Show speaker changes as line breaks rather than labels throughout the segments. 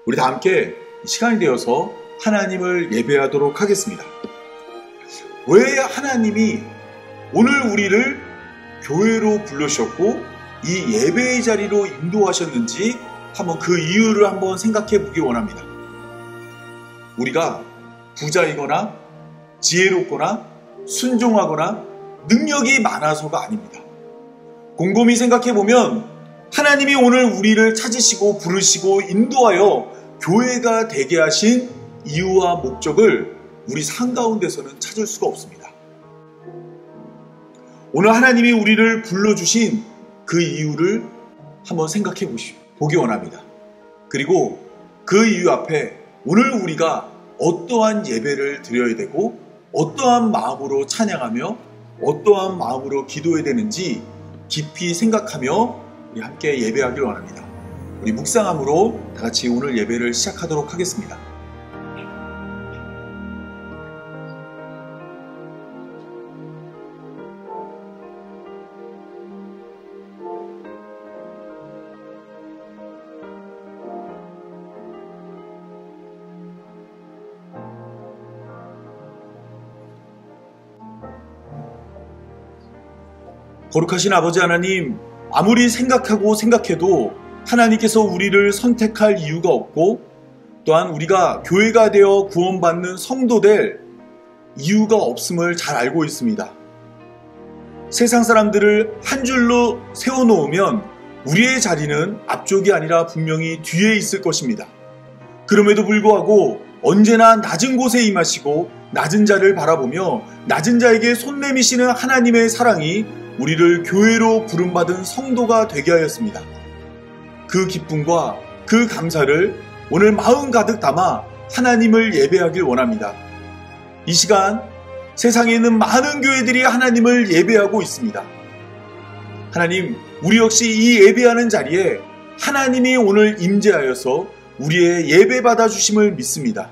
우리 다 함께 시간이 되어서 하나님을 예배하도록 하겠습니다. 왜 하나님이 오늘 우리를 교회로 불러주셨고 이 예배의 자리로 인도하셨는지 한번 그 이유를 한번 생각해 보기 원합니다. 우리가 부자이거나 지혜롭거나 순종하거나 능력이 많아서가 아닙니다. 곰곰이 생각해 보면 하나님이 오늘 우리를 찾으시고 부르시고 인도하여 교회가 되게 하신 이유와 목적을 우리 삶 가운데서는 찾을 수가 없습니다. 오늘 하나님이 우리를 불러주신 그 이유를 한번 생각해 보기 원합니다. 그리고 그 이유 앞에 오늘 우리가 어떠한 예배를 드려야 되고 어떠한 마음으로 찬양하며 어떠한 마음으로 기도해야 되는지 깊이 생각하며 우리 함께 예배하길 원합니다. 우리 묵상함으로 다 같이 오늘 예배를 시작하도록 하겠습니다. 거룩하신 아버지 하나님, 아무리 생각하고 생각해도 하나님께서 우리를 선택할 이유가 없고 또한 우리가 교회가 되어 구원받는 성도 될 이유가 없음을 잘 알고 있습니다. 세상 사람들을 한 줄로 세워놓으면 우리의 자리는 앞쪽이 아니라 분명히 뒤에 있을 것입니다. 그럼에도 불구하고 언제나 낮은 곳에 임하시고 낮은 자를 바라보며 낮은 자에게 손 내미시는 하나님의 사랑이 우리를 교회로 부름받은 성도가 되게 하였습니다. 그 기쁨과 그 감사를 오늘 마음 가득 담아 하나님을 예배하길 원합니다. 이 시간 세상에 있는 많은 교회들이 하나님을 예배하고 있습니다. 하나님, 우리 역시 이 예배하는 자리에 하나님이 오늘 임재하여서 우리의 예배 받아주심을 믿습니다.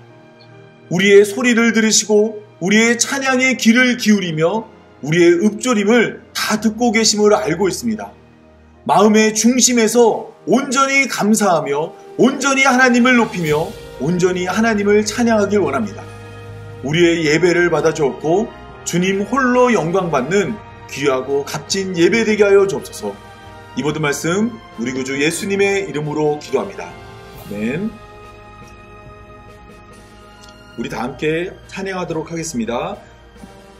우리의 소리를 들으시고 우리의 찬양의 귀를 기울이며 우리의 읊조림을 다 듣고 계심을 알고 있습니다. 마음의 중심에서 온전히 감사하며 온전히 하나님을 높이며 온전히 하나님을 찬양하길 원합니다. 우리의 예배를 받아주었고 주님 홀로 영광받는 귀하고 값진 예배되게 하여 주옵소서. 이 모든 말씀 우리 구주 예수님의 이름으로 기도합니다. 아멘. 우리 다 함께 찬양하도록 하겠습니다.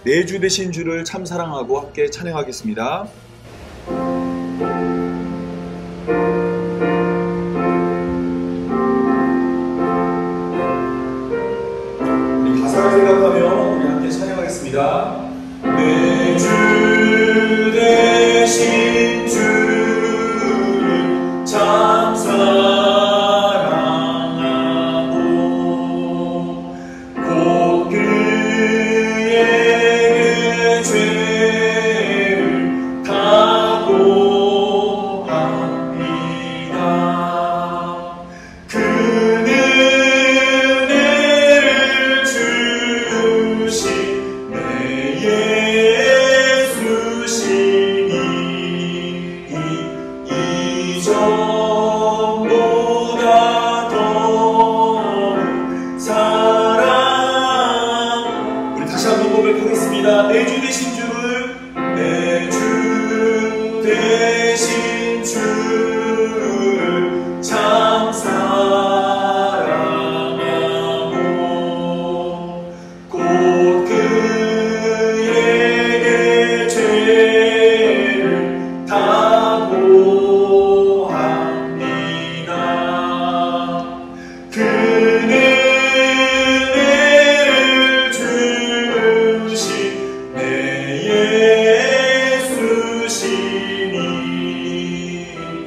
내 주 되신 주를 참 사랑하고 함께 찬양하겠습니다. 우리 가사를 생각하며 우리 함께 찬양하겠습니다. 내 주 되신 주를 참 사랑하고 곧 그의 죄를 다 고합니다. 그 은혜를 주신 내 예수시니 이전보다 더욱 사랑. 우리 다시 한번 고백하겠습니다. 내 주 되신 주를, 내 주 되신 주를 참 사랑하고 곧 그에게 죄를 다 고합니다. 그 은혜를 주신 내 예수시니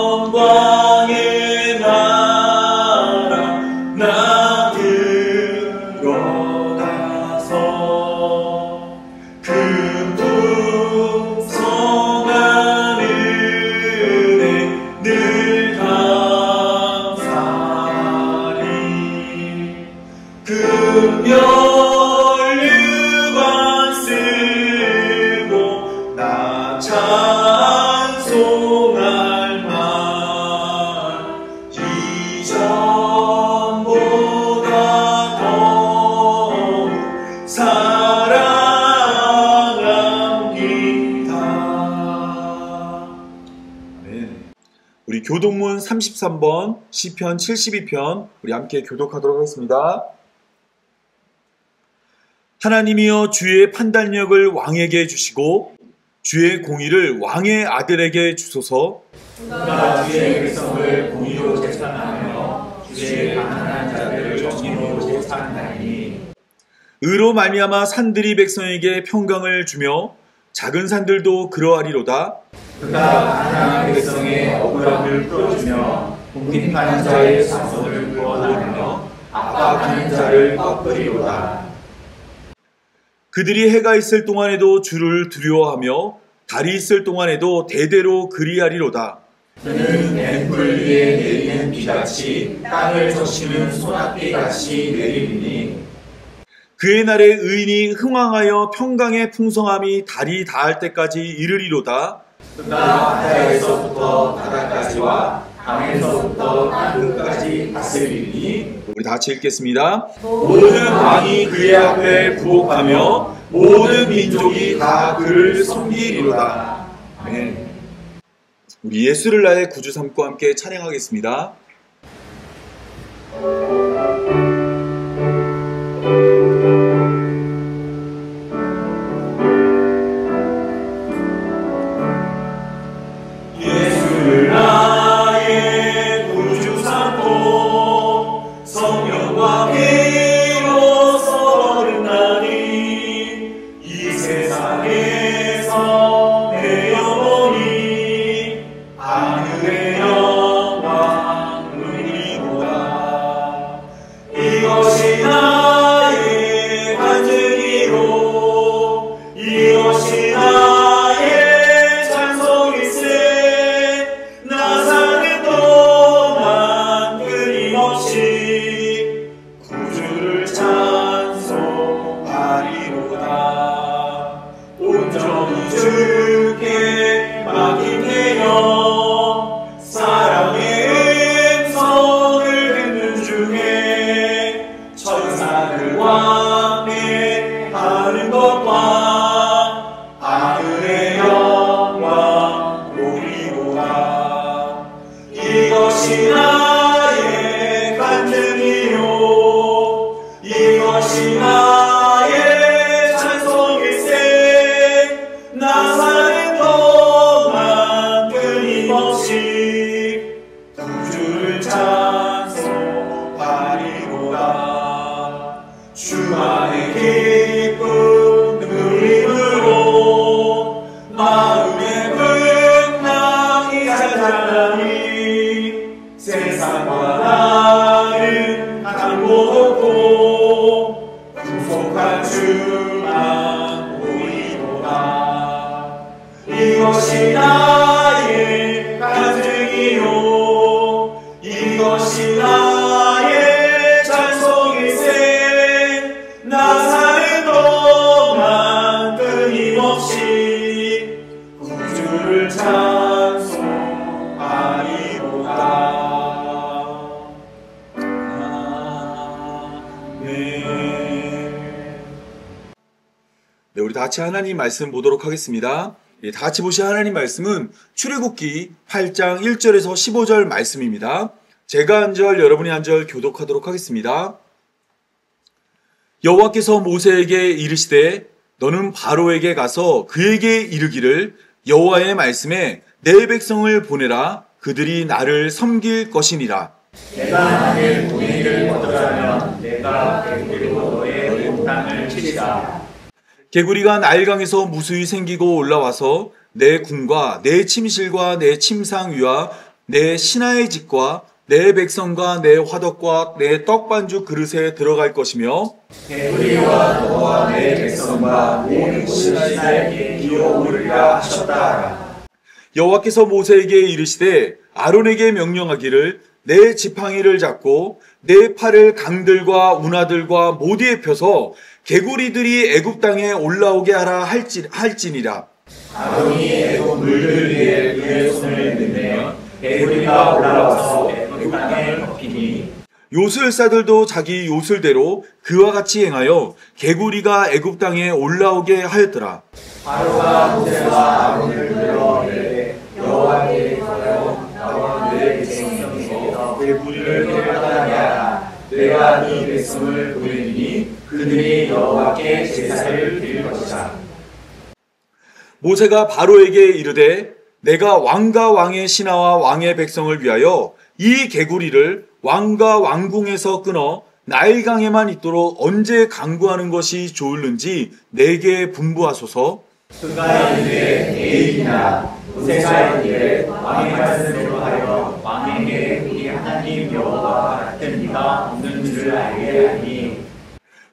영광의 나라 나 들어가서 그 풍성한 은혜 늘 감사리 금연류관 쓰고 나 찬송할 만 이전보다 더욱 사랑합니다. 네. 우리 교독문 33번 시편 72편 우리 함께 교독하도록 하겠습니다. 하나님이여 주의 판단력을 왕에게 주시고 주의 공의를 왕의 아들에게 주소서.
그가 주의 백성을 공의로 재판하며 주의 가난한 자들을 정의로 재판하니
의로 말미암아 산들이 백성에게 평강을 주며 작은 산들도 그러하리로다.
그가 가난한 백성의 억울함을 풀어주며 궁핍한 자의 사소를 구원하며 압박하는 자를 꺾으리로다.
그들이 해가 있을 동안에도 주를 두려워하며 달이 있을 동안에도 대대로 그리하리로다.
그는 맹불 위에 내리는 비같이 땅을 적시는 소낙비같이 내리리니
그의 날에 의인이 흥왕하여 평강의 풍성함이 달이 닿을 때까지 이르리로다.
그가 바다에서부터 바다까지와 강에서부터 땅끝까지 다스리니
우리 다 같이 읽겠습니다.
모든 왕이 그의 앞에 부복하며 모든 민족이 다 그를 섬기리로다.
아멘. 우리 예수를 나의 구주 삼고 함께 찬양하겠습니다.
예수를 나의 구주 삼고 성령과 피로 서른나니 이 세상에서 내 영혼이 하늘의 영광 누리고다. 이것이 나의 간증이요 이것이 나의 찬송일세. 나 사는 동안 끊임없이 구주를 찬송하리로다. 온전히 주께 맡기며 사랑의 음성을 듣는 중에 천사들 왕래하는 것과 하늘의 영광 보리로다. 이것이 나의 간증이요 이것이 나의 찬송일세. 나 사는 동안 끊임없이 구주를 찬송하리로다. 주만의 기쁨 누림으로 마음의 풍랑이 잔잔하니 세상과 나는 강고 높고 구속한 주만 보이도다. 이것이 나의 간증이요 이것이 나의 찬송일세. 나 사는 동안 끊임없이 구주를 찬송하리로다. 아멘.
네, 우리 다 같이 하나님 말씀 보도록 하겠습니다. 예, 다 같이 보실 하나님 말씀은 출애굽기 8장 1절에서 15절 말씀입니다. 제가 한 절, 여러분이 한 절 교독하도록 하겠습니다. 여호와께서 모세에게 이르시되 너는 바로에게 가서 그에게 이르기를 여호와의 말씀에 내 백성을 보내라. 그들이 나를 섬길 것이니라.
내가 만일 공의를 거절하면 내가 개구리로 너의 땅을 치리라.
개구리가 나일강에서 무수히 생기고 올라와서 내 궁과 내 침실과 내 침상위와 내 신하의 집과 내 백성과 내 화덕과 내 떡반죽 그릇에 들어갈 것이며
개구리와 너와 내 백성과 모든 신하에게 기어오르리라 하셨다 하라.
여호와께서 모세에게 이르시되 아론에게 명령하기를 내 지팡이를 잡고 내 팔을 강들과 운하들과 모두에 펴서 개구리들이 애굽 땅에 올라오게 하라 할지니라.
아론이 애굽 물들 위에 그의 손을 내면 개구리가 올라와서 애굽 땅에 덮이니
요술사들도 자기 요술대로 그와 같이 행하여 개구리가 애굽 땅에 올라오게 하였더라.
바로가 모세와 아론을 불러 이르되 여호와께 구하여 나와 내 백성에게서 개구리를 데려다게 하라. 내가 네 백성을 보내리니 그들이 여호와께 제사를 드릴 것이다.
모세가 바로에게 이르되 내가 왕과 왕의 신하와 왕의 백성을 위하여 이 개구리를 왕과 왕궁에서 끊어 나일강에만 있도록 언제 강구하는 것이 좋을는지 내게 분부하소서.
그가 이르되 에이나 모세가 이르되 왕의 말씀대로 하여 왕에게 우리 하나님 여호와 같은 이가 없는 줄 알게 하니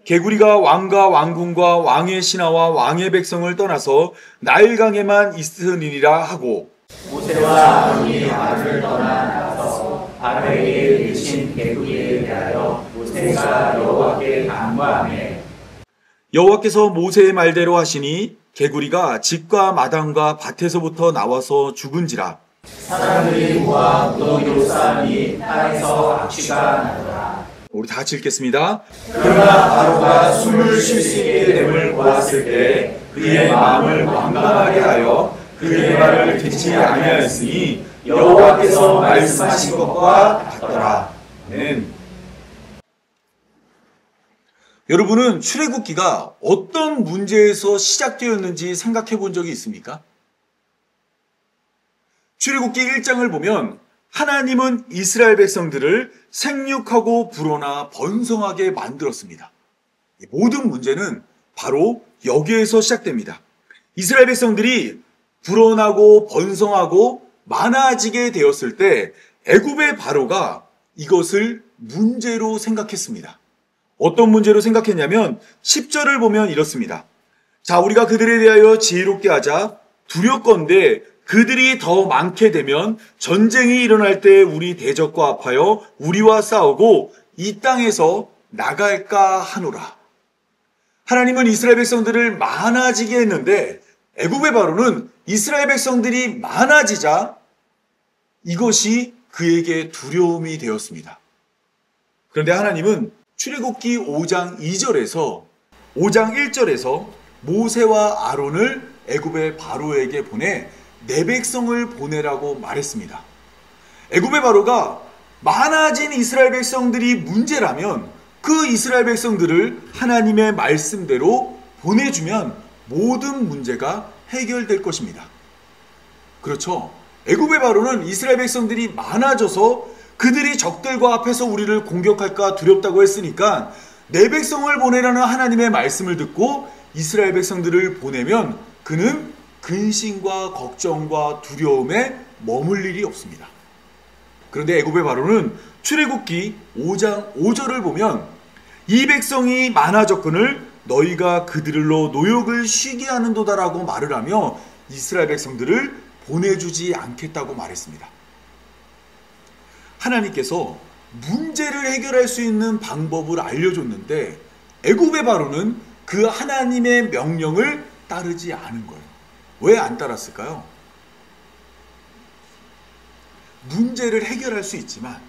개구리가 왕과 왕궁과 왕의 신하와 왕의 백성을 떠나서 나일강에만 있으니라 하고
모세와 아론이 마을을 떠나 나가서 바로에게 미친 개구리에 대하여 모세가 여호와께 간구하매
여호와께서 모세의 말대로 하시니 개구리가 집과 마당과 밭에서부터 나와서 죽은지라.
사람들이 모아 무더기로 쌓으니 땅에서 악취가 나더라.
우리 다 같이 읽겠습니다.
그러나 바로가 숨을 쉴 수 있게 됨을 보았을 때 그의 마음을 완강하게 하여 그의 말을 듣지 아니하였으니 여호와께서 말씀하신 것과 같더라.
아멘. 여러분은 출애굽기가 어떤 문제에서 시작되었는지 생각해 본 적이 있습니까? 출애굽기 1장을 보면 하나님은 이스라엘 백성들을 생육하고 불어나 번성하게 만들었습니다. 모든 문제는 바로 여기에서 시작됩니다. 이스라엘 백성들이 불어나고 번성하고 많아지게 되었을 때 애굽의 바로가 이것을 문제로 생각했습니다. 어떤 문제로 생각했냐면 10절을 보면 이렇습니다. 자, 우리가 그들에 대하여 지혜롭게 하자. 두렵건대 그들이 더 많게 되면 전쟁이 일어날 때 우리 대적과 합하여 우리와 싸우고 이 땅에서 나갈까 하노라. 하나님은 이스라엘 백성들을 많아지게 했는데 애굽의 바로는 이스라엘 백성들이 많아지자 이것이 그에게 두려움이 되었습니다. 그런데 하나님은 출애굽기 5장 2절에서 5장 1절에서 모세와 아론을 애굽의 바로에게 보내 내 백성을 보내라고 말했습니다. 애굽의 바로가 많아진 이스라엘 백성들이 문제라면 그 이스라엘 백성들을 하나님의 말씀대로 보내주면 모든 문제가 해결될 것입니다. 그렇죠? 애굽의 바로는 이스라엘 백성들이 많아져서 그들이 적들과 앞에서 우리를 공격할까 두렵다고 했으니까 내 백성을 보내라는 하나님의 말씀을 듣고 이스라엘 백성들을 보내면 그는 근심과 걱정과 두려움에 머물 일이 없습니다. 그런데 애굽의 바로는 출애굽기 5장 5절을 보면 이 백성이 많아졌거늘 너희가 그들로 노역을 쉬게 하는도다라고 말을 하며 이스라엘 백성들을 보내주지 않겠다고 말했습니다. 하나님께서 문제를 해결할 수 있는 방법을 알려줬는데 애굽의 바로는 그 하나님의 명령을 따르지 않은 거예요. 왜 안 따랐을까요? 문제를 해결할 수 있지만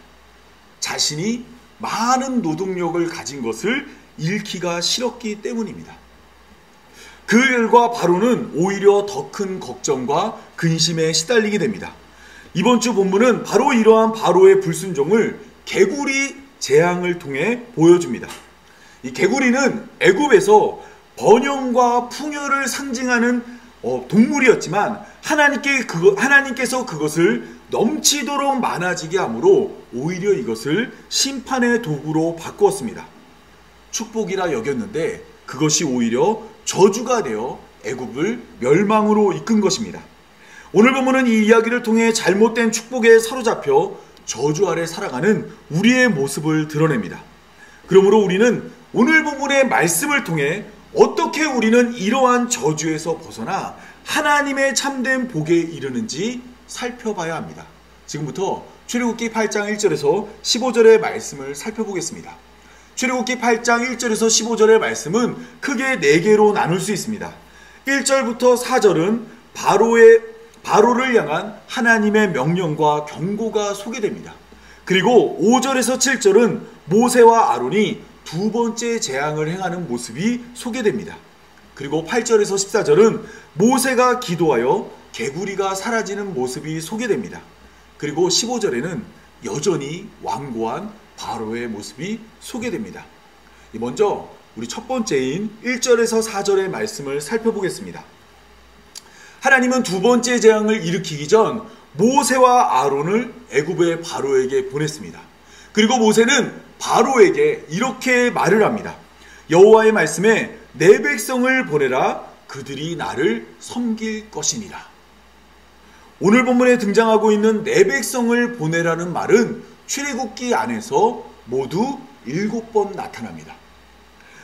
자신이 많은 노동력을 가진 것을 잃기가 싫었기 때문입니다. 그 결과 바로는 오히려 더 큰 걱정과 근심에 시달리게 됩니다. 이번 주 본문은 바로 이러한 바로의 불순종을 개구리 재앙을 통해 보여줍니다. 이 개구리는 애굽에서 번영과 풍요를 상징하는 동물이었지만 하나님께서 그것을 넘치도록 많아지게 함으로 오히려 이것을 심판의 도구로 바꾸었습니다. 축복이라 여겼는데 그것이 오히려 저주가 되어 애굽을 멸망으로 이끈 것입니다. 오늘 본문은 이 이야기를 통해 잘못된 축복에 사로잡혀 저주 아래 살아가는 우리의 모습을 드러냅니다. 그러므로 우리는 오늘 본문의 말씀을 통해 어떻게 우리는 이러한 저주에서 벗어나 하나님의 참된 복에 이르는지 살펴봐야 합니다. 지금부터 출애굽기 8장 1절에서 15절의 말씀을 살펴보겠습니다. 출애굽기 8장 1절에서 15절의 말씀은 크게 4개로 나눌 수 있습니다. 1절부터 4절은 바로를 향한 하나님의 명령과 경고가 소개됩니다. 그리고 5절에서 7절은 모세와 아론이 두 번째 재앙을 행하는 모습이 소개됩니다. 그리고 8절에서 14절은 모세가 기도하여 개구리가 사라지는 모습이 소개됩니다. 그리고 15절에는 여전히 완고한 바로의 모습이 소개됩니다. 먼저 우리 첫 번째인 1절에서 4절의 말씀을 살펴보겠습니다. 하나님은 두 번째 재앙을 일으키기 전 모세와 아론을 애굽의 바로에게 보냈습니다. 그리고 모세는 바로에게 이렇게 말을 합니다. 여호와의 말씀에 내 백성을 보내라. 그들이 나를 섬길 것이니라. 오늘 본문에 등장하고 있는 내 백성을 보내라는 말은 출애굽기 안에서 모두 7번 나타납니다.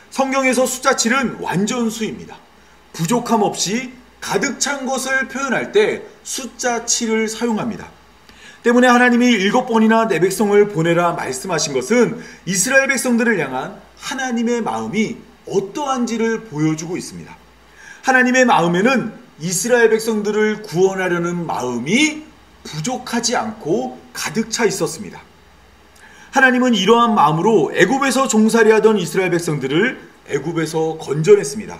성경에서 숫자 7은 완전수입니다. 부족함 없이 가득 찬 것을 표현할 때 숫자 7을 사용합니다. 때문에 하나님이 7번이나 내 백성을 보내라 말씀하신 것은 이스라엘 백성들을 향한 하나님의 마음이 어떠한지를 보여주고 있습니다. 하나님의 마음에는 이스라엘 백성들을 구원하려는 마음이 부족하지 않고 가득 차 있었습니다. 하나님은 이러한 마음으로 애굽에서 종살이 하던 이스라엘 백성들을 애굽에서 건져냈습니다.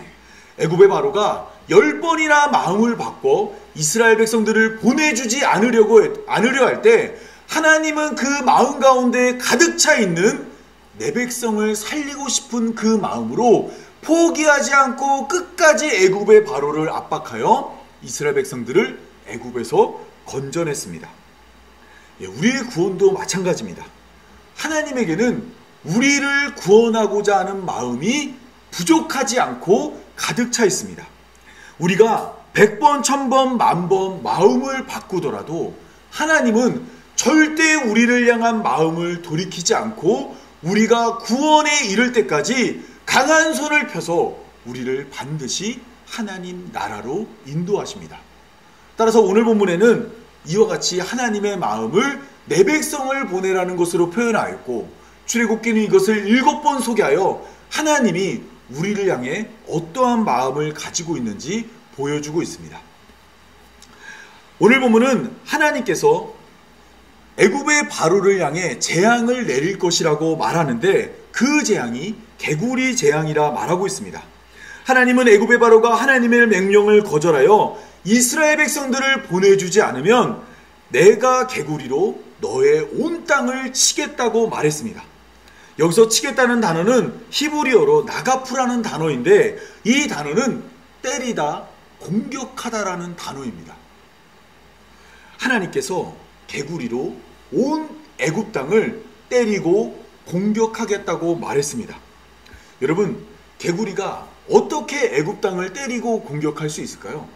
애굽의 바로가 10번이나 마음을 바꿔 이스라엘 백성들을 보내주지 않으려 할 때 하나님은 그 마음 가운데 가득 차 있는 내 백성을 살리고 싶은 그 마음으로 포기하지 않고 끝까지 애굽의 바로를 압박하여 이스라엘 백성들을 애굽에서 건져냈습니다. 우리의 구원도 마찬가지입니다. 하나님에게는 우리를 구원하고자 하는 마음이 부족하지 않고 가득 차 있습니다. 우리가 100번, 1000번, 10,000번 마음을 바꾸더라도 하나님은 절대 우리를 향한 마음을 돌이키지 않고 우리가 구원에 이를 때까지 강한 손을 펴서 우리를 반드시 하나님 나라로 인도하십니다. 따라서 오늘 본문에는 이와 같이 하나님의 마음을 내 백성을 보내라는 것으로 표현하였고 출애굽기는 이것을 7번 소개하여 하나님이 우리를 향해 어떠한 마음을 가지고 있는지 보여주고 있습니다. 오늘 본문은 하나님께서 애굽의 바로를 향해 재앙을 내릴 것이라고 말하는데 그 재앙이 개구리 재앙이라 말하고 있습니다. 하나님은 애굽의 바로가 하나님의 명령을 거절하여 이스라엘 백성들을 보내주지 않으면 내가 개구리로 너의 온 땅을 치겠다고 말했습니다. 여기서 치겠다는 단어는 히브리어로 나가프라는 단어인데 이 단어는 때리다, 공격하다라는 단어입니다. 하나님께서 개구리로 온 애굽 땅을 때리고 공격하겠다고 말했습니다. 여러분, 개구리가 어떻게 애굽 땅을 때리고 공격할 수 있을까요?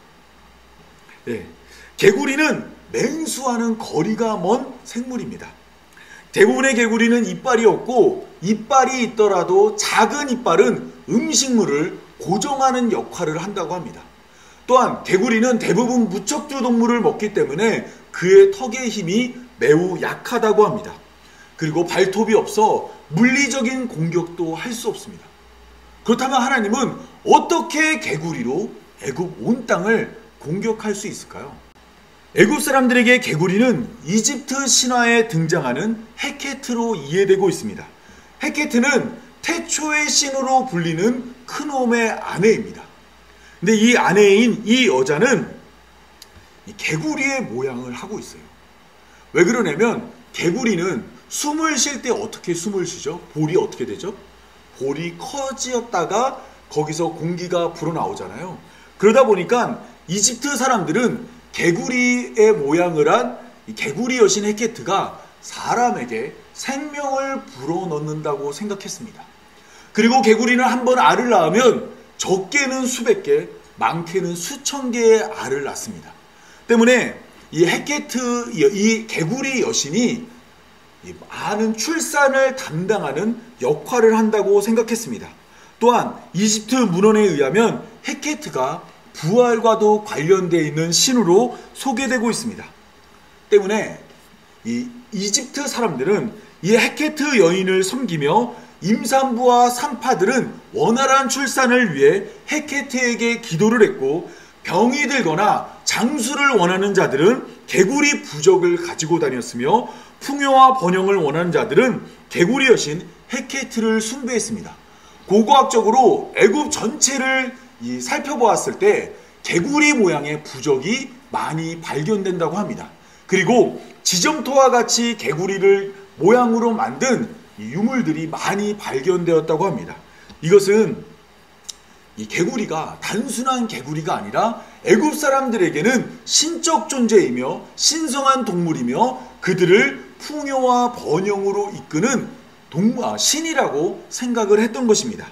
개구리는 맹수와는 거리가 먼 생물입니다. 대부분의 개구리는 이빨이 없고 이빨이 있더라도 작은 이빨은 음식물을 고정하는 역할을 한다고 합니다. 또한 개구리는 대부분 무척주 동물을 먹기 때문에 그의 턱의 힘이 매우 약하다고 합니다. 그리고 발톱이 없어 물리적인 공격도 할 수 없습니다. 그렇다면 하나님은 어떻게 개구리로 애굽 온 땅을 공격할 수 있을까요? 애굽 사람들에게 개구리는 이집트 신화에 등장하는 헤케트로 이해되고 있습니다. 헤케트는 태초의 신으로 불리는 크놈의 아내입니다. 근데 이 아내인 이 여자는 이 개구리의 모양을 하고 있어요. 왜 그러냐면 개구리는 숨을 쉴 때 어떻게 숨을 쉬죠? 볼이 어떻게 되죠? 볼이 커지었다가 거기서 공기가 불어나오잖아요. 그러다 보니까 이집트 사람들은 개구리의 모양을 한 이 개구리 여신 헤케트가 사람에게 생명을 불어넣는다고 생각했습니다. 그리고 개구리는 한번 알을 낳으면 적게는 수백 개, 많게는 수천 개의 알을 낳습니다. 때문에 이 헤케트, 이 개구리 여신이 많은 출산을 담당하는 역할을 한다고 생각했습니다. 또한 이집트 문헌에 의하면 헤케트가 부활과도 관련되어 있는 신으로 소개되고 있습니다. 때문에 이 이집트 사람들은 이 헤케트 여인을 섬기며 임산부와 산파들은 원활한 출산을 위해 헤케트에게 기도를 했고, 병이 들거나 장수를 원하는 자들은 개구리 부적을 가지고 다녔으며, 풍요와 번영을 원하는 자들은 개구리 여신 헤케트를 숭배했습니다. 고고학적으로 애굽 전체를 살펴보았을 때 개구리 모양의 부적이 많이 발견된다고 합니다. 그리고 지점토와 같이 개구리를 모양으로 만든 유물들이 많이 발견되었다고 합니다. 이것은 이 개구리가 단순한 개구리가 아니라 애굽 사람들에게는 신적 존재이며 신성한 동물이며 그들을 풍요와 번영으로 이끄는 신이라고 생각을 했던 것입니다.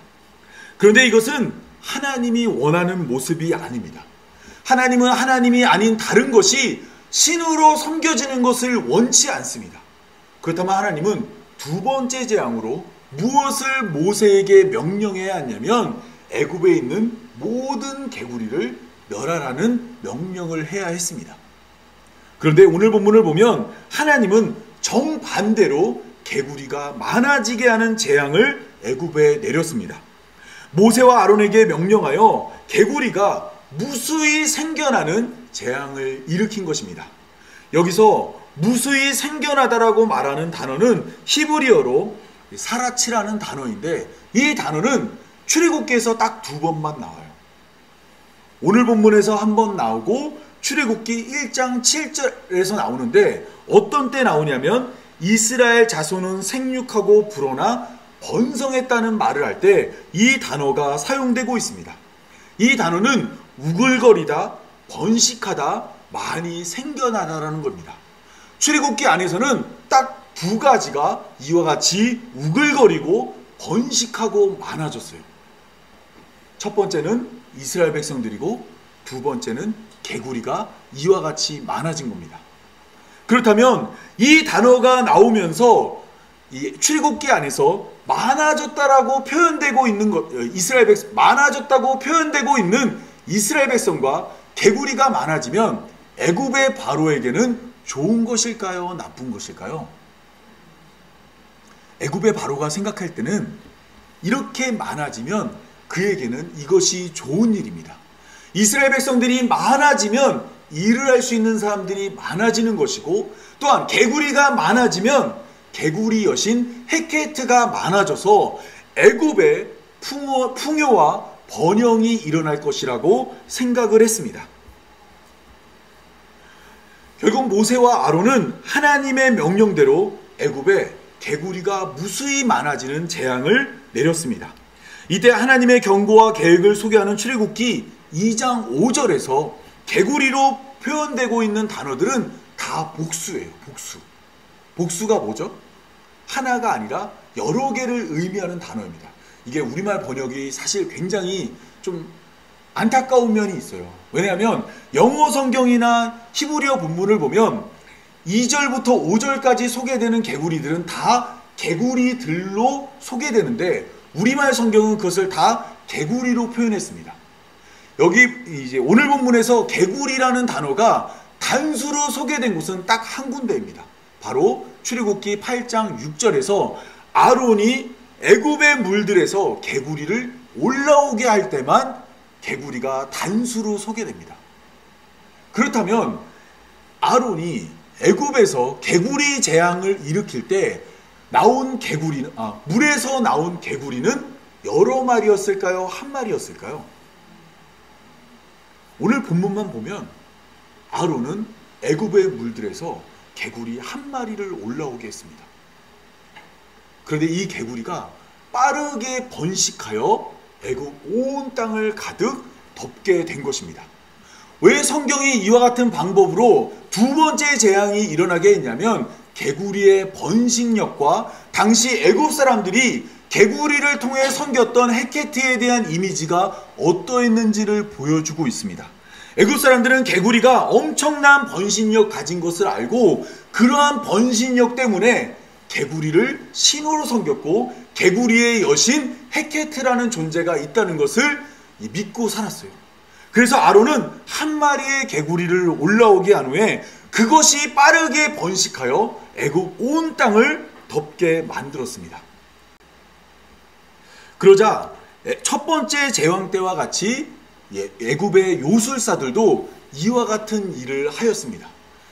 그런데 이것은 하나님이 원하는 모습이 아닙니다. 하나님은 하나님이 아닌 다른 것이 신으로 섬겨지는 것을 원치 않습니다. 그렇다면 하나님은 두 번째 재앙으로 무엇을 모세에게 명령해야 하냐면 애굽에 있는 모든 개구리를 멸하라는 명령을 해야 했습니다. 그런데 오늘 본문을 보면 하나님은 정반대로 개구리가 많아지게 하는 재앙을 애굽에 내렸습니다. 모세와 아론에게 명령하여 개구리가 무수히 생겨나는 재앙을 일으킨 것입니다. 여기서 무수히 생겨나다라고 말하는 단어는 히브리어로 사라치라는 단어인데, 이 단어는 출애굽기에서 딱 두 번만 나와요. 오늘 본문에서 한 번 나오고 출애굽기 1장 7절에서 나오는데, 어떤 때 나오냐면 이스라엘 자손은 생육하고 불어나 번성했다는 말을 할 때 이 단어가 사용되고 있습니다. 이 단어는 우글거리다, 번식하다, 많이 생겨나다라는 겁니다. 출애굽기 안에서는 딱 두 가지가 이와 같이 우글거리고 번식하고 많아졌어요. 첫 번째는 이스라엘 백성들이고 두 번째는 개구리가 이와 같이 많아진 겁니다. 그렇다면 이 단어가 나오면서 이 출애굽기 안에서 많아졌다라고 표현되고 있는 많아졌다고 표현되고 있는 이스라엘 백성과 개구리가 많아지면 애굽의 바로에게는 좋은 것일까요? 나쁜 것일까요? 애굽의 바로가 생각할 때는 이렇게 많아지면 그에게는 이것이 좋은 일입니다. 이스라엘 백성들이 많아지면 일을 할 수 있는 사람들이 많아지는 것이고, 또한 개구리가 많아지면 개구리 여신 헤케트가 많아져서 애굽의 풍요와 번영이 일어날 것이라고 생각을 했습니다. 결국 모세와 아론은 하나님의 명령대로 애굽에 개구리가 무수히 많아지는 재앙을 내렸습니다. 이때 하나님의 경고와 계획을 소개하는 출애굽기 2장 5절에서 개구리로 표현되고 있는 단어들은 다 복수예요. 복수가 뭐죠? 하나가 아니라 여러 개를 의미하는 단어입니다. 이게 우리말 번역이 사실 굉장히 좀 안타까운 면이 있어요. 왜냐하면 영어 성경이나 히브리어 본문을 보면 2절부터 5절까지 소개되는 개구리들은 다 개구리들로 소개되는데, 우리말 성경은 그것을 다 개구리로 표현했습니다. 여기 이제 오늘 본문에서 개구리라는 단어가 단수로 소개된 곳은 딱 한 군데입니다. 바로 출애굽기 8장 6절에서 아론이 애굽의 물들에서 개구리를 올라오게 할 때만 개구리가 단수로 소개됩니다. 그렇다면 아론이 애굽에서 개구리 재앙을 일으킬 때 나온 개구리는 물에서 나온 개구리는 여러 마리였을까요? 한 마리였을까요? 오늘 본문만 보면 아론은 애굽의 물들에서 개구리 한 마리를 올라오게 했습니다. 그런데 이 개구리가 빠르게 번식하여 애굽 온 땅을 가득 덮게 된 것입니다. 왜 성경이 이와 같은 방법으로 두 번째 재앙이 일어나게 했냐면 개구리의 번식력과 당시 애굽 사람들이 개구리를 통해 섬겼던 헤케트에 대한 이미지가 어떠했는지를 보여주고 있습니다. 애굽 사람들은 개구리가 엄청난 번식력 가진 것을 알고 그러한 번식력 때문에 개구리를 신으로 섬겼고 개구리의 여신 헤케트라는 존재가 있다는 것을 믿고 살았어요. 그래서 아론은 한 마리의 개구리를 올라오게 한 후에 그것이 빠르게 번식하여 애굽 온 땅을 덮게 만들었습니다. 그러자 첫 번째 제왕 때와 같이 애굽의 요술사들도 이와 같은 일을 하였습니다.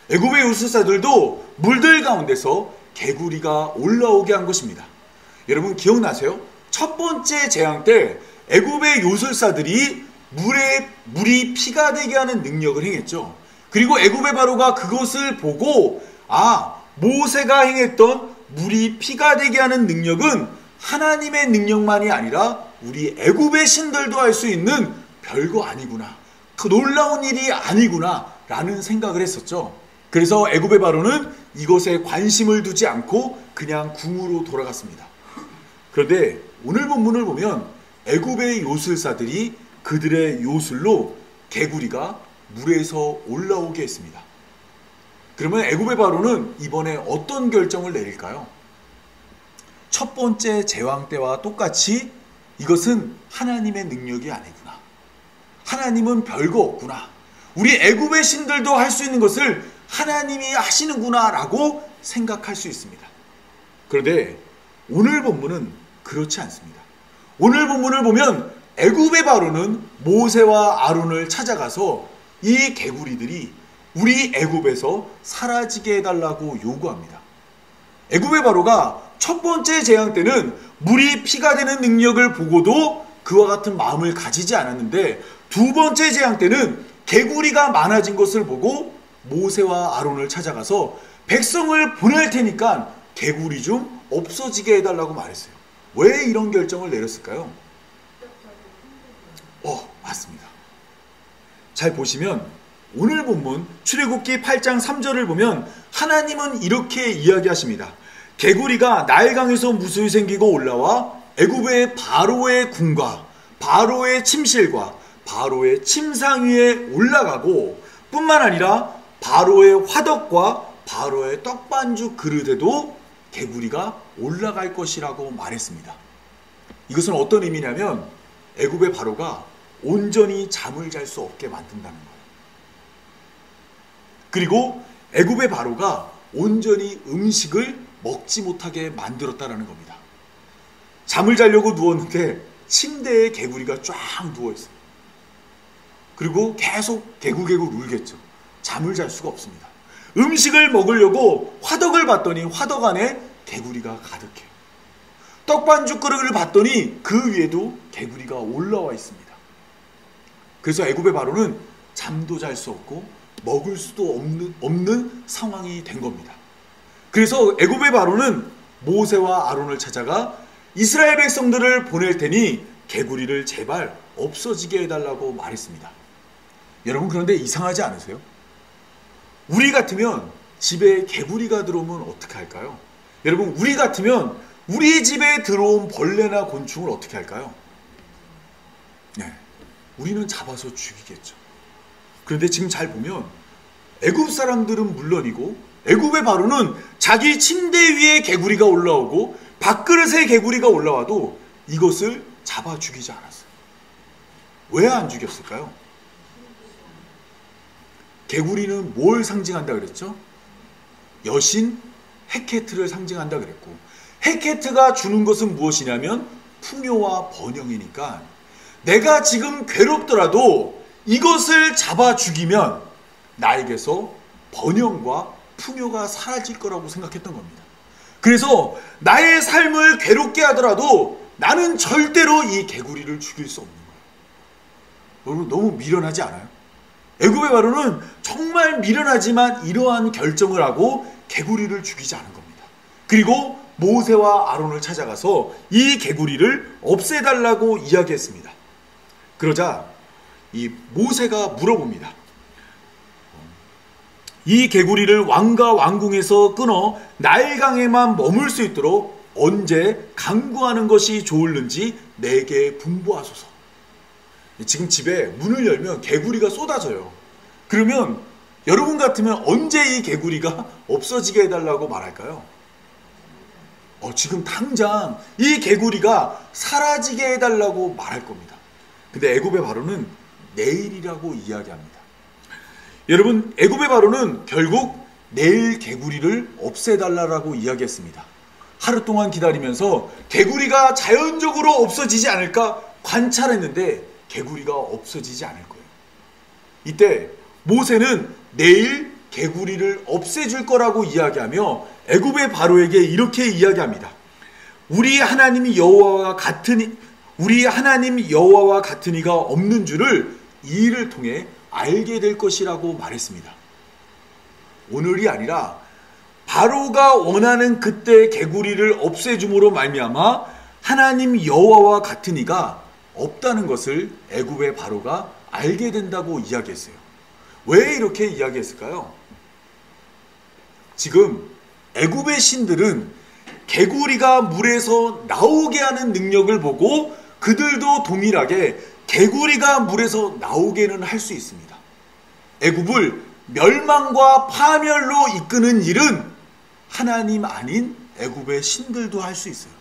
애굽의 요술사들도 물들 가운데서 개구리가 올라오게 한 것입니다. 여러분 기억나세요? 첫 번째 재앙 때 애굽의 요술사들이 물이 피가 되게 하는 능력을 행했죠. 그리고 애굽의 바로가 그것을 보고 모세가 행했던 물이 피가 되게 하는 능력은 하나님의 능력만이 아니라 우리 애굽의 신들도 할 수 있는 별거 아니구나. 그 놀라운 일이 아니구나 라는 생각을 했었죠. 그래서 애굽의 바로는 이것에 관심을 두지 않고 그냥 궁으로 돌아갔습니다. 그런데 오늘 본문을 보면 애굽의 요술사들이 그들의 요술로 개구리가 물에서 올라오게 했습니다. 그러면 애굽의 바로는 이번에 어떤 결정을 내릴까요? 첫 번째 제왕 때와 똑같이 이것은 하나님의 능력이 아니구나. 하나님은 별거 없구나. 우리 애굽의 신들도 할 수 있는 것을 하나님이 하시는구나 라고 생각할 수 있습니다. 그런데 오늘 본문은 그렇지 않습니다. 오늘 본문을 보면 애굽의 바로는 모세와 아론을 찾아가서 이 개구리들이 우리 애굽에서 사라지게 해달라고 요구합니다. 애굽의 바로가 첫 번째 재앙 때는 물이 피가 되는 능력을 보고도 그와 같은 마음을 가지지 않았는데 두 번째 재앙 때는 개구리가 많아진 것을 보고 모세와 아론을 찾아가서 백성을 보낼 테니까 개구리 좀 없어지게 해달라고 말했어요. 왜 이런 결정을 내렸을까요? 맞습니다. 잘 보시면 오늘 본문 출애굽기 8장 3절을 보면 하나님은 이렇게 이야기하십니다. 개구리가 나일강에서 무수히 생기고 올라와 애굽의 바로의 궁과 바로의 침실과 바로의 침상 위에 올라가고 뿐만 아니라 바로의 화덕과 바로의 떡반죽 그릇에도 개구리가 올라갈 것이라고 말했습니다. 이것은 어떤 의미냐면 애굽의 바로가 온전히 잠을 잘 수 없게 만든다는 거예요. 그리고 애굽의 바로가 온전히 음식을 먹지 못하게 만들었다는 겁니다. 잠을 자려고 누웠는데 침대에 개구리가 쫙 누워있어요. 그리고 계속 개구개구 울겠죠. 잠을 잘 수가 없습니다. 음식을 먹으려고 화덕을 봤더니 화덕 안에 개구리가 가득해요. 떡반죽 그릇을 봤더니 그 위에도 개구리가 올라와 있습니다. 그래서 애굽의 바로는 잠도 잘 수 없고 먹을 수도 없는 상황이 된 겁니다. 그래서 애굽의 바로는 모세와 아론을 찾아가 이스라엘 백성들을 보낼 테니 개구리를 제발 없어지게 해달라고 말했습니다. 여러분 그런데 이상하지 않으세요? 우리 같으면 집에 개구리가 들어오면 어떻게 할까요? 여러분 우리 같으면 우리 집에 들어온 벌레나 곤충을 어떻게 할까요? 우리는 잡아서 죽이겠죠. 그런데 지금 잘 보면 애굽 사람들은 물론이고 애굽의 바로는 자기 침대 위에 개구리가 올라오고 밥그릇에 개구리가 올라와도 이것을 잡아 죽이지 않았어요. 왜 안 죽였을까요? 개구리는 뭘 상징한다 그랬죠? 여신 헤케트를 상징한다 그랬고 헤케트가 주는 것은 무엇이냐면 풍요와 번영이니까 내가 지금 괴롭더라도 이것을 잡아 죽이면 나에게서 번영과 풍요가 사라질 거라고 생각했던 겁니다. 그래서 나의 삶을 괴롭게 하더라도 나는 절대로 이 개구리를 죽일 수 없는 거예요. 여러분 너무 미련하지 않아요? 애굽의 바로는 정말 미련하지만 이러한 결정을 하고 개구리를 죽이지 않은 겁니다. 그리고 모세와 아론을 찾아가서 이 개구리를 없애달라고 이야기했습니다. 그러자 이 모세가 물어봅니다. 이 개구리를 왕과 왕궁에서 끊어 나일강에만 머물 수 있도록 언제 강구하는 것이 좋을는지 내게 분부하소서. 지금 집에 문을 열면 개구리가 쏟아져요. 그러면 여러분 같으면 언제 이 개구리가 없어지게 해달라고 말할까요? 지금 당장 이 개구리가 사라지게 해달라고 말할 겁니다. 근데 애굽의 바로는 내일이라고 이야기합니다. 여러분, 애굽의 바로는 결국 내일 개구리를 없애달라고 이야기했습니다. 하루 동안 기다리면서 개구리가 자연적으로 없어지지 않을까 관찰했는데 개구리가 없어지지 않을 거예요. 이때 모세는 내일 개구리를 없애줄 거라고 이야기하며 애굽의 바로에게 이렇게 이야기합니다. 우리 하나님 여호와와 같은 이가 없는 줄을 이 일을 통해 알게 될 것이라고 말했습니다. 오늘이 아니라 바로가 원하는 그때 개구리를 없애줌으로 말미암아 하나님 여호와와 같은 이가 없다는 것을 애굽의 바로가 알게 된다고 이야기했어요. 왜 이렇게 이야기했을까요? 지금 애굽의 신들은 개구리가 물에서 나오게 하는 능력을 보고 그들도 동일하게 개구리가 물에서 나오게는 할 수 있습니다. 애굽을 멸망과 파멸로 이끄는 일은 하나님 아닌 애굽의 신들도 할 수 있어요.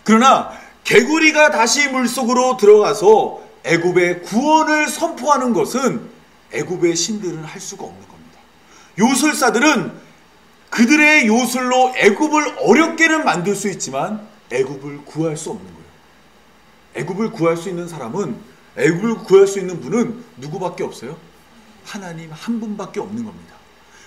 그러나 개구리가 다시 물속으로 들어가서 애굽의 구원을 선포하는 것은 애굽의 신들은 할 수가 없는 겁니다. 요술사들은 그들의 요술로 애굽을 어렵게는 만들 수 있지만 애굽을 구할 수 없는 거예요. 애굽을 구할 수 있는 사람은, 애굽을 구할 수 있는 분은 누구밖에 없어요? 하나님 한 분밖에 없는 겁니다.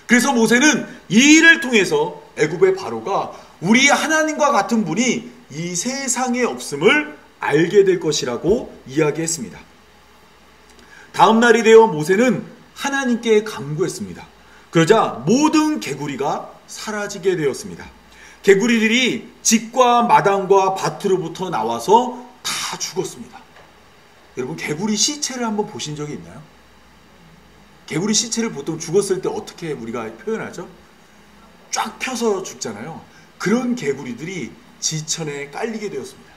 그래서 모세는 이 일을 통해서 애굽의 바로가 우리 하나님과 같은 분이 이 세상에 없음을 알게 될 것이라고 이야기했습니다. 다음 날이 되어 모세는 하나님께 간구했습니다. 그러자 모든 개구리가 사라지게 되었습니다. 개구리들이 집과 마당과 밭으로부터 나와서 다 죽었습니다. 여러분, 개구리 시체를 한번 보신 적이 있나요? 개구리 시체를 보통 죽었을 때 어떻게 우리가 표현하죠? 쫙 펴서 죽잖아요. 그런 개구리들이 지천에 깔리게 되었습니다.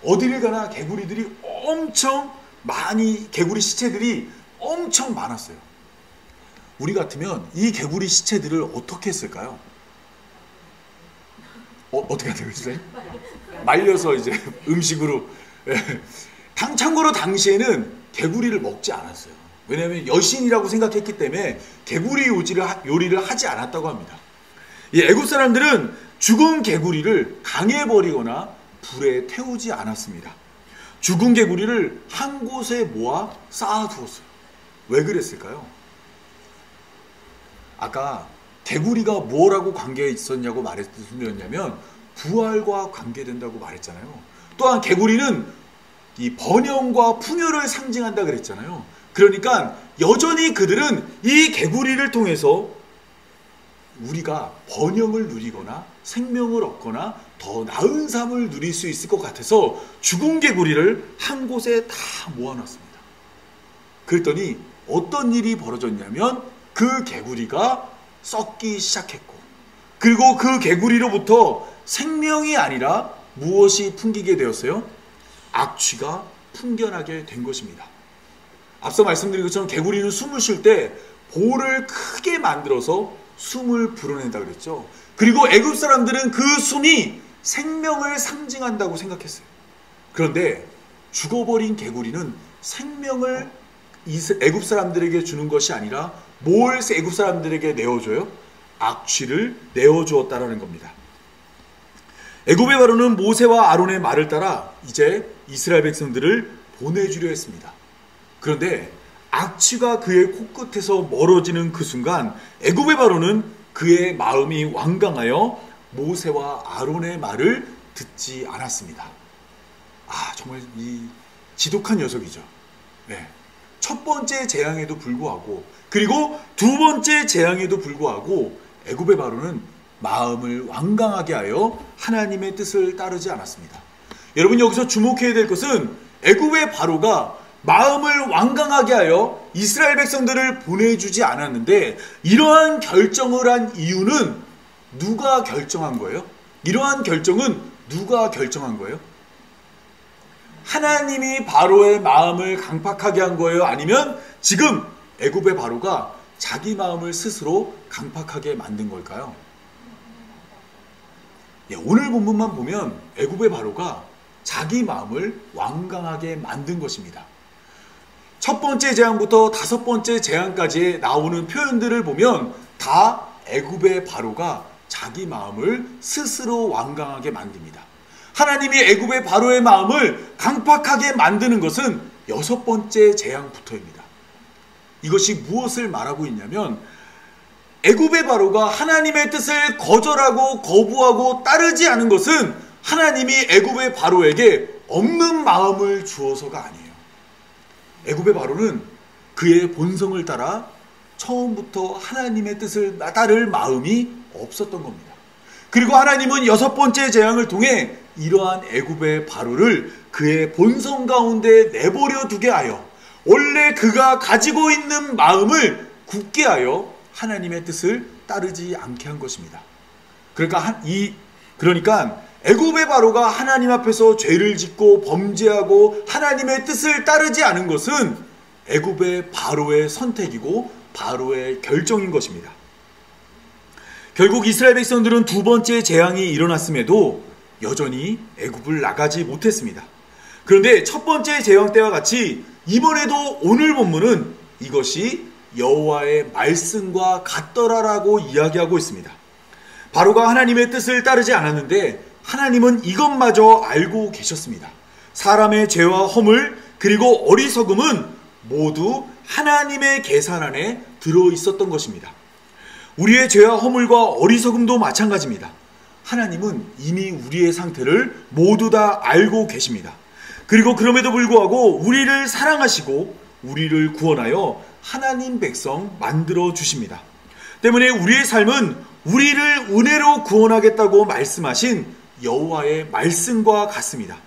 어디를 가나 개구리들이 엄청 많이, 개구리 시체들이 엄청 많았어요. 우리 같으면 이 개구리 시체들을 어떻게 했을까요? 어떻게 하는 거죠? 말려서 이제 음식으로. 참고로 당시에는 개구리를 먹지 않았어요. 왜냐하면 여신이라고 생각했기 때문에 개구리 요리를 하지 않았다고 합니다. 이 애굽 사람들은 죽은 개구리를 강에 버리거나 불에 태우지 않았습니다. 죽은 개구리를 한 곳에 모아 쌓아두었어요. 왜 그랬을까요? 아까 개구리가 뭐라고 관계가 있었냐고 말했으면요, 부활과 관계된다고 말했잖아요. 또한 개구리는 이 번영과 풍요를 상징한다 그랬잖아요. 그러니까 여전히 그들은 이 개구리를 통해서 우리가 번영을 누리거나 생명을 얻거나 더 나은 삶을 누릴 수 있을 것 같아서 죽은 개구리를 한 곳에 다 모아놨습니다. 그랬더니 어떤 일이 벌어졌냐면 그 개구리가 썩기 시작했고, 그리고 그 개구리로부터 생명이 아니라 무엇이 풍기게 되었어요? 악취가 풍겨나게 된 것입니다. 앞서 말씀드린 것처럼 개구리는 숨을 쉴 때 볼을 크게 만들어서 숨을 불어낸다 그랬죠. 그리고 애굽 사람들은 그 숨이 생명을 상징한다고 생각했어요. 그런데 죽어버린 개구리는 생명을 애굽 사람들에게 주는 것이 아니라 뭘 애굽 사람들에게 내어줘요? 악취를 내어주었다라는 겁니다. 애굽의 바로는 모세와 아론의 말을 따라 이제 이스라엘 백성들을 보내주려 했습니다. 그런데 악취가 그의 코끝에서 멀어지는 그 순간 애굽의 바로는 그의 마음이 완강하여 모세와 아론의 말을 듣지 않았습니다. 정말 이 지독한 녀석이죠. 네. 첫 번째 재앙에도 불구하고, 그리고 두 번째 재앙에도 불구하고 애굽의 바로는 마음을 완강하게 하여 하나님의 뜻을 따르지 않았습니다. 여러분, 여기서 주목해야 될 것은 애굽의 바로가 마음을 완강하게 하여 이스라엘 백성들을 보내주지 않았는데, 이러한 결정을 한 이유는 누가 결정한 거예요? 이러한 결정은 누가 결정한 거예요? 하나님이 바로의 마음을 강팍하게 한 거예요? 아니면 지금 애굽의 바로가 자기 마음을 스스로 강팍하게 만든 걸까요? 오늘 본문만 보면 애굽의 바로가 자기 마음을 완강하게 만든 것입니다. 첫 번째 재앙부터 다섯 번째 재앙까지 나오는 표현들을 보면 다 애굽의 바로가 자기 마음을 스스로 완강하게 만듭니다. 하나님이 애굽의 바로의 마음을 강팍하게 만드는 것은 여섯 번째 재앙부터입니다. 이것이 무엇을 말하고 있냐면 애굽의 바로가 하나님의 뜻을 거절하고 거부하고 따르지 않은 것은 하나님이 애굽의 바로에게 없는 마음을 주어서가 아니에요. 애굽의 바로는 그의 본성을 따라 처음부터 하나님의 뜻을 따를 마음이 없었던 겁니다. 그리고 하나님은 여섯 번째 재앙을 통해 이러한 애굽의 바로를 그의 본성 가운데 내버려 두게 하여 원래 그가 가지고 있는 마음을 굳게 하여 하나님의 뜻을 따르지 않게 한 것입니다. 그러니까 애굽의 바로가 하나님 앞에서 죄를 짓고 범죄하고 하나님의 뜻을 따르지 않은 것은 애굽의 바로의 선택이고 바로의 결정인 것입니다. 결국 이스라엘 백성들은 두 번째 재앙이 일어났음에도 여전히 애굽을 나가지 못했습니다. 그런데 첫 번째 재앙 때와 같이 이번에도 오늘 본문은 이것이 여호와의 말씀과 같더라라고 이야기하고 있습니다. 바로가 하나님의 뜻을 따르지 않았는데 하나님은 이것마저 알고 계셨습니다. 사람의 죄와 허물 그리고 어리석음은 모두 하나님의 계산 안에 들어 있었던 것입니다. 우리의 죄와 허물과 어리석음도 마찬가지입니다. 하나님은 이미 우리의 상태를 모두 다 알고 계십니다. 그리고 그럼에도 불구하고 우리를 사랑하시고 우리를 구원하여 하나님 백성 만들어 주십니다. 때문에 우리의 삶은 우리를 은혜로 구원하겠다고 말씀하신 여호와의 말씀과 같습니다.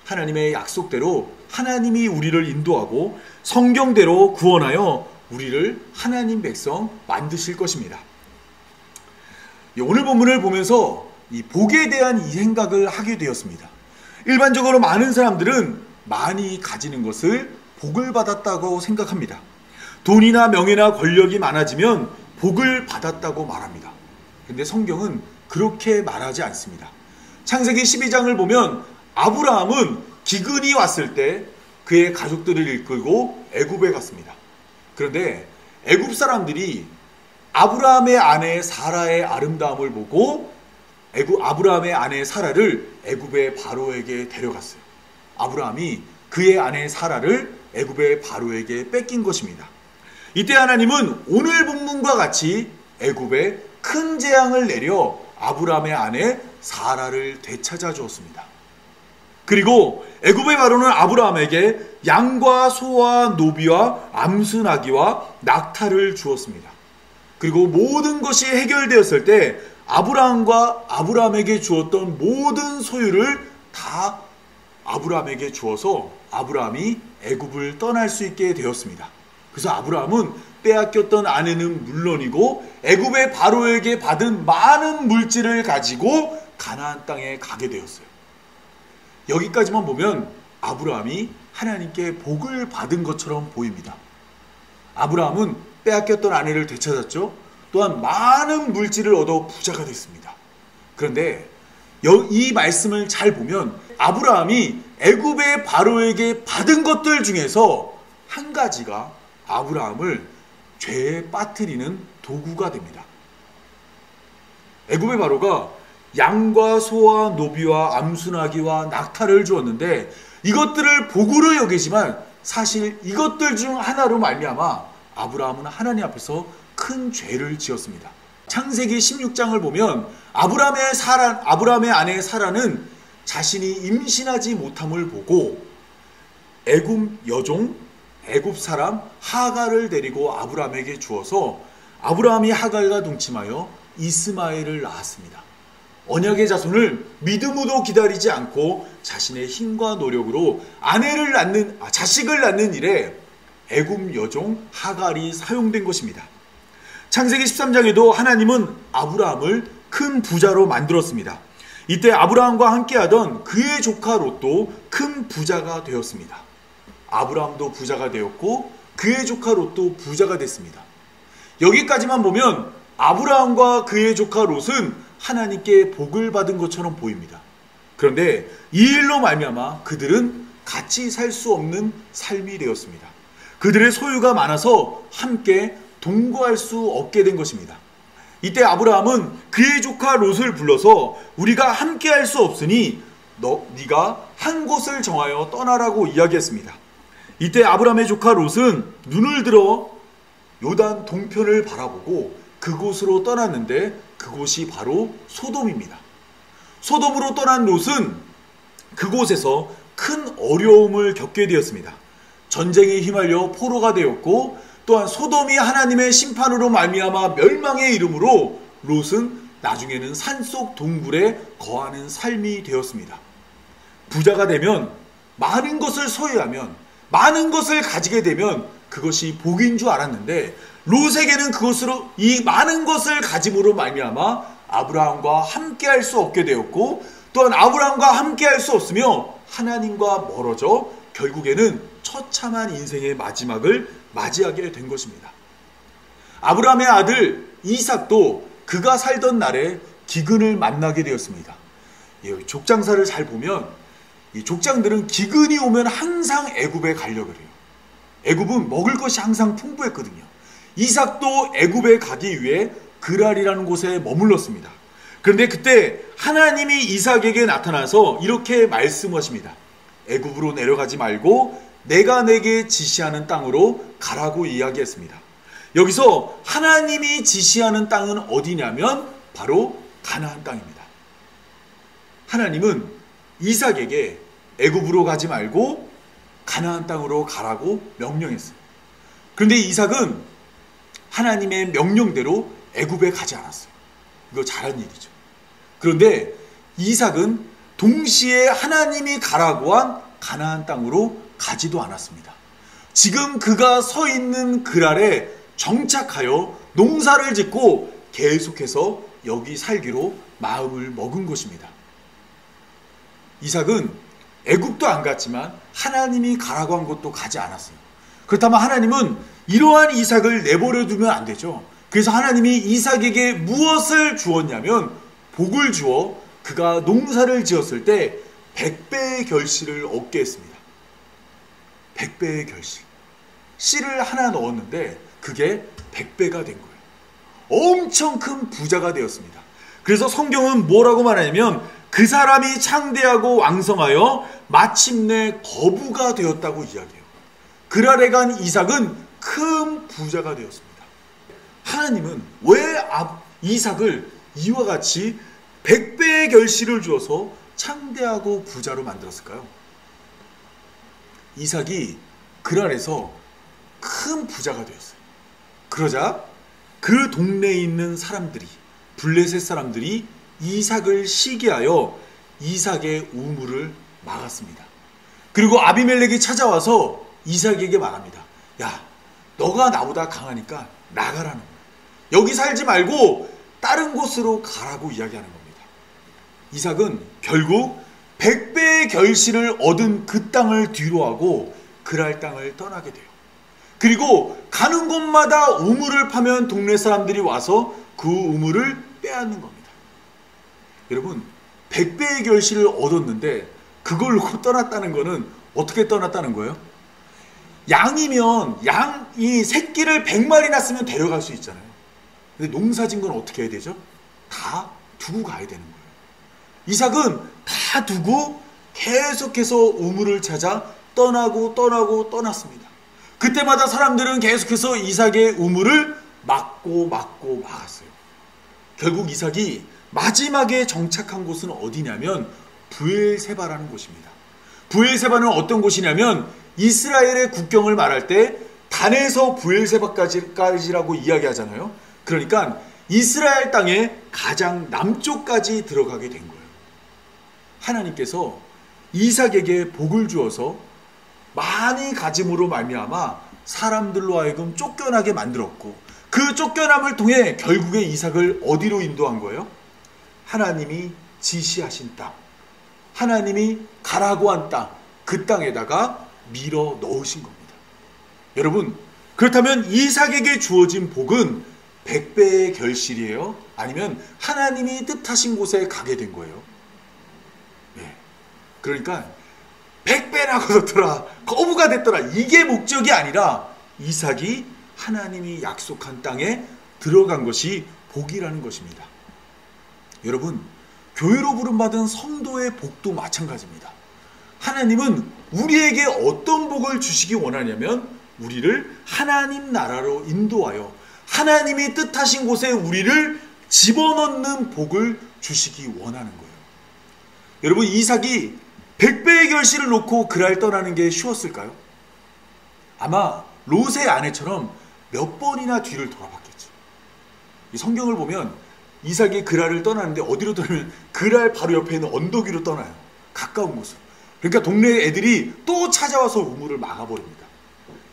하나님의 약속대로 하나님이 우리를 인도하고 성경대로 구원하여 우리를 하나님 백성 만드실 것입니다. 오늘 본문을 보면서 이 복에 대한 이 생각을 하게 되었습니다. 일반적으로 많은 사람들은 많이 가지는 것을 복을 받았다고 생각합니다. 돈이나 명예나 권력이 많아지면 복을 받았다고 말합니다. 그런데 성경은 그렇게 말하지 않습니다. 창세기 12장을 보면 아브라함은 기근이 왔을 때 그의 가족들을 이끌고 애굽에 갔습니다. 그런데 애굽 사람들이 아브라함의 아내 사라의 아름다움을 보고 아브라함의 아내 사라를 애굽의 바로에게 데려갔어요. 아브라함이 그의 아내 사라를 애굽의 바로에게 뺏긴 것입니다. 이때 하나님은 오늘 본문과 같이 애굽에 큰 재앙을 내려 아브라함의 아내 사라를 되찾아 주었습니다. 그리고 애굽의 바로는 아브라함에게 양과 소와 노비와 암수 나귀와 낙타를 주었습니다. 그리고 모든 것이 해결되었을 때 아브라함에게 주었던 모든 소유를 다 아브라함에게 주어서 아브라함이 애굽을 떠날 수 있게 되었습니다. 그래서 아브라함은 빼앗겼던 아내는 물론이고 애굽의 바로에게 받은 많은 물질을 가지고 가나안 땅에 가게 되었어요. 여기까지만 보면 아브라함이 하나님께 복을 받은 것처럼 보입니다. 아브라함은 빼앗겼던 아내를 되찾았죠. 또한 많은 물질을 얻어 부자가 됐습니다. 그런데 이 말씀을 잘 보면 아브라함이 애굽의 바로에게 받은 것들 중에서 한 가지가 아브라함을 죄에 빠뜨리는 도구가 됩니다. 애굽의 바로가 양과 소와 노비와 암수나귀와 낙타를 주었는데 이것들을 복으로 여기지만 사실 이것들 중 하나로 말미암아 아브라함은 하나님 앞에서 큰 죄를 지었습니다. 창세기 16장을 보면 아브라함의 아내 사라는 자신이 임신하지 못함을 보고 애굽 사람 하갈을 데리고 아브라함에게 주어서 아브라함이 하갈과 동침하여 이스마엘을 낳았습니다. 언약의 자손을 믿음으로 기다리지 않고 자신의 힘과 노력으로 자식을 낳는 일에 애굽 여종 하갈이 사용된 것입니다. 창세기 13장에도 하나님은 아브라함을 큰 부자로 만들었습니다. 이때 아브라함과 함께하던 그의 조카 롯도 큰 부자가 되었습니다. 아브라함도 부자가 되었고 그의 조카 롯도 부자가 됐습니다. 여기까지만 보면 아브라함과 그의 조카 롯은 하나님께 복을 받은 것처럼 보입니다. 그런데 이 일로 말미암아 그들은 같이 살 수 없는 삶이 되었습니다. 그들의 소유가 많아서 함께 동거할 수 없게 된 것입니다. 이때 아브라함은 그의 조카 롯을 불러서 우리가 함께 할 수 없으니 네가 한 곳을 정하여 떠나라고 이야기했습니다. 이때 아브라함의 조카 롯은 눈을 들어 요단 동편을 바라보고 그곳으로 떠났는데 그곳이 바로 소돔입니다. 소돔으로 떠난 롯은 그곳에서 큰 어려움을 겪게 되었습니다. 전쟁에 휘말려 포로가 되었고 또한 소돔이 하나님의 심판으로 말미암아 멸망에 이르므로 롯은 나중에는 산속 동굴에 거하는 삶이 되었습니다. 부자가 되면 많은 것을 소유하면 많은 것을 가지게 되면 그것이 복인 줄 알았는데 롯에게는 그것으로 이 많은 것을 가짐으로 말미암아 아브라함과 함께할 수 없게 되었고 또한 아브라함과 함께할 수 없으며 하나님과 멀어져 결국에는 처참한 인생의 마지막을 맞이하게 된 것입니다. 아브라함의 아들 이삭도 그가 살던 날에 기근을 만나게 되었습니다. 족장사를 잘 보면 이 족장들은 기근이 오면 항상 애굽에 가려고 해요. 애굽은 먹을 것이 항상 풍부했거든요. 이삭도 애굽에 가기 위해 그랄이라는 곳에 머물렀습니다. 그런데 그때 하나님이 이삭에게 나타나서 이렇게 말씀하십니다. 애굽으로 내려가지 말고 내가 내게 지시하는 땅으로 가라고 이야기했습니다. 여기서 하나님이 지시하는 땅은 어디냐면 바로 가나안 땅입니다. 하나님은 이삭에게 애굽으로 가지 말고 가나안 땅으로 가라고 명령했어요. 그런데 이삭은 하나님의 명령대로 애굽에 가지 않았어요. 이거 잘한 일이죠. 그런데 이삭은 동시에 하나님이 가라고 한 가나안 땅으로 가지도 않았습니다. 지금 그가 서 있는 그랄에 정착하여 농사를 짓고 계속해서 여기 살기로 마음을 먹은 것입니다. 이삭은 애굽도 안 갔지만 하나님이 가라고 한 곳도 가지 않았어요. 그렇다면 하나님은 이러한 이삭을 내버려 두면 안 되죠. 그래서 하나님이 이삭에게 무엇을 주었냐면 복을 주어 그가 농사를 지었을 때 100배의 결실을 얻게 했습니다. 100배의 결실. 씨를 하나 넣었는데 그게 100배가 된 거예요. 엄청 큰 부자가 되었습니다. 그래서 성경은 뭐라고 말하냐면 그 사람이 창대하고 왕성하여 마침내 거부가 되었다고 이야기해요. 그랄에 간 이삭은 큰 부자가 되었습니다. 하나님은 왜 이삭을 이와 같이 100배의 결실을 주어서 창대하고 부자로 만들었을까요? 이삭이 그랄에서 큰 부자가 되었어요. 그러자 그 동네에 있는 사람들이, 블레셋 사람들이 이삭을 시기하여 이삭의 우물을 막았습니다. 그리고 아비멜렉이 찾아와서 이삭에게 말합니다. 야, 너가 나보다 강하니까 나가라는 거야. 여기 살지 말고 다른 곳으로 가라고 이야기하는 겁니다. 이삭은 결국 100배의 결실을 얻은 그 땅을 뒤로하고 그랄 땅을 떠나게 돼요. 그리고 가는 곳마다 우물을 파면 동네 사람들이 와서 그 우물을 빼앗는 겁니다. 여러분, 100배의 결실을 얻었는데 그걸 놓고 떠났다는 거는 어떻게 떠났다는 거예요? 양이면 양이 새끼를 100마리 낳았으면 데려갈 수 있잖아요. 근데 농사진 건 어떻게 해야 되죠? 다 두고 가야 되는 거예요. 이삭은 다 두고 계속해서 우물을 찾아 떠났습니다. 그때마다 사람들은 계속해서 이삭의 우물을 막았어요. 결국 이삭이 마지막에 정착한 곳은 어디냐면 브엘세바라는 곳입니다. 브엘세바는 어떤 곳이냐면 이스라엘의 국경을 말할 때 단에서 브엘세바까지라고 이야기하잖아요. 그러니까 이스라엘 땅의 가장 남쪽까지 들어가게 된 거예요. 하나님께서 이삭에게 복을 주어서 많이 가짐으로 말미암아 사람들로 하여금 쫓겨나게 만들었고 그 쫓겨남을 통해 결국에 이삭을 어디로 인도한 거예요? 하나님이 지시하신 땅, 하나님이 가라고 한 땅, 그 땅에다가 밀어 넣으신 겁니다. 여러분, 그렇다면 이삭에게 주어진 복은 100배의 결실이에요? 아니면 하나님이 뜻하신 곳에 가게 된 거예요? 네. 그러니까 100배나 거뒀더라, 거부가 됐더라, 이게 목적이 아니라 이삭이 하나님이 약속한 땅에 들어간 것이 복이라는 것입니다. 여러분, 교회로 부름받은 성도의 복도 마찬가지입니다. 하나님은 우리에게 어떤 복을 주시기 원하냐면 우리를 하나님 나라로 인도하여 하나님이 뜻하신 곳에 우리를 집어넣는 복을 주시기 원하는 거예요. 여러분, 이삭이 100배의 결실을 놓고 그랄 떠나는 게 쉬웠을까요? 아마 롯의 아내처럼 몇 번이나 뒤를 돌아봤겠죠. 이 성경을 보면 이삭이 그랄을 떠나는데 어디로 떠나면 그랄 바로 옆에 있는 언덕 위로 떠나요. 가까운 곳으로. 그러니까 동네 애들이 또 찾아와서 우물을 막아버립니다.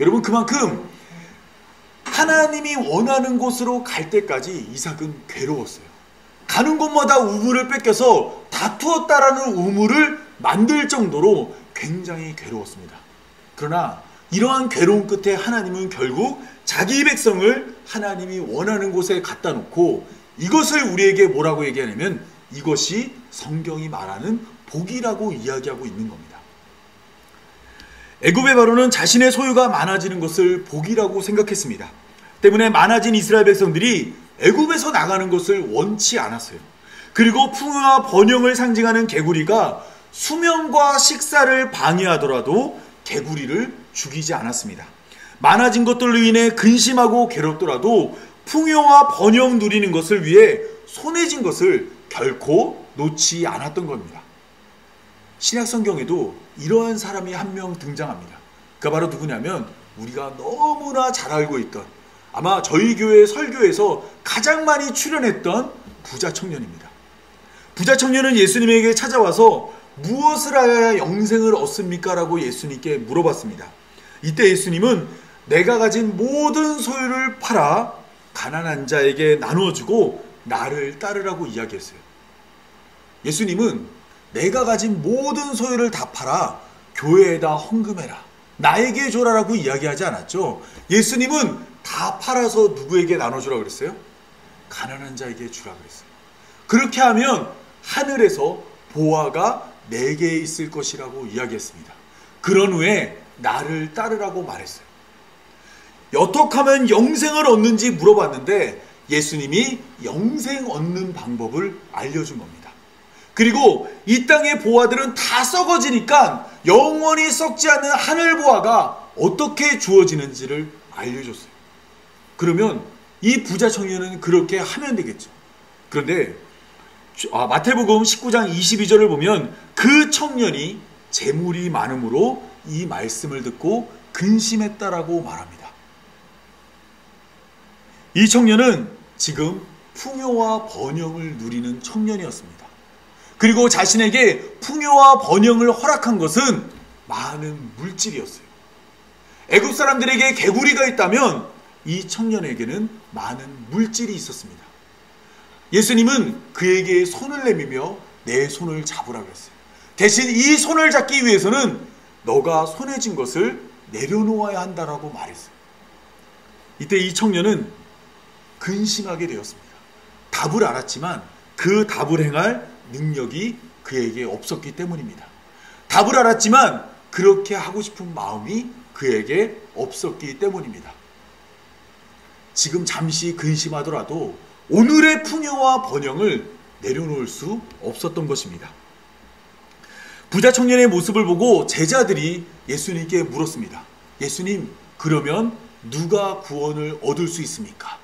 여러분, 그만큼 하나님이 원하는 곳으로 갈 때까지 이삭은 괴로웠어요. 가는 곳마다 우물을 뺏겨서 다투었다라는 우물을 만들 정도로 굉장히 괴로웠습니다. 그러나 이러한 괴로움 끝에 하나님은 결국 자기 백성을 하나님이 원하는 곳에 갖다 놓고 이것을 우리에게 뭐라고 얘기하냐면 이것이 성경이 말하는 복이라고 이야기하고 있는 겁니다. 애굽의 바로는 자신의 소유가 많아지는 것을 복이라고 생각했습니다. 때문에 많아진 이스라엘 백성들이 애굽에서 나가는 것을 원치 않았어요. 그리고 풍요와 번영을 상징하는 개구리가 수면과 식사를 방해하더라도 개구리를 죽이지 않았습니다. 많아진 것들로 인해 근심하고 괴롭더라도 풍요와 번영 누리는 것을 위해 손해진 것을 결코 놓지 않았던 겁니다. 신약 성경에도 이러한 사람이 한 명 등장합니다. 그가 바로 누구냐면 우리가 너무나 잘 알고 있던, 아마 저희 교회 설교에서 가장 많이 출연했던 부자 청년입니다. 부자 청년은 예수님에게 찾아와서 무엇을 하여야 영생을 얻습니까? 라고 예수님께 물어봤습니다. 이때 예수님은 내가 가진 모든 소유를 팔아 가난한 자에게 나누어주고 나를 따르라고 이야기했어요. 예수님은 내가 가진 모든 소유를 다 팔아 교회에다 헌금해라, 나에게 줘라라고 이야기하지 않았죠. 예수님은 다 팔아서 누구에게 나눠주라 그랬어요? 가난한 자에게 주라 그랬어요. 그렇게 하면 하늘에서 보화가 내게 있을 것이라고 이야기했습니다. 그런 후에 나를 따르라고 말했어요. 어떻게 하면 영생을 얻는지 물어봤는데 예수님이 영생 얻는 방법을 알려준 겁니다. 그리고 이 땅의 보화들은 다 썩어지니까 영원히 썩지 않는 하늘 보화가 어떻게 주어지는지를 알려줬어요. 그러면 이 부자 청년은 그렇게 하면 되겠죠. 그런데 마태복음 19장 22절을 보면 그 청년이 재물이 많음으로 이 말씀을 듣고 근심했다라고 말합니다. 이 청년은 지금 풍요와 번영을 누리는 청년이었습니다. 그리고 자신에게 풍요와 번영을 허락한 것은 많은 물질이었어요. 애굽 사람들에게 개구리가 있다면 이 청년에게는 많은 물질이 있었습니다. 예수님은 그에게 손을 내밀며 내 손을 잡으라고 했어요. 대신 이 손을 잡기 위해서는 너가 손해진 것을 내려놓아야 한다라고 말했어요. 이때 이 청년은 근심하게 되었습니다. 답을 알았지만 그 답을 행할 능력이 그에게 없었기 때문입니다. 답을 알았지만 그렇게 하고 싶은 마음이 그에게 없었기 때문입니다. 지금 잠시 근심하더라도 오늘의 풍요와 번영을 내려놓을 수 없었던 것입니다. 부자 청년의 모습을 보고 제자들이 예수님께 물었습니다. 예수님, 그러면 누가 구원을 얻을 수 있습니까?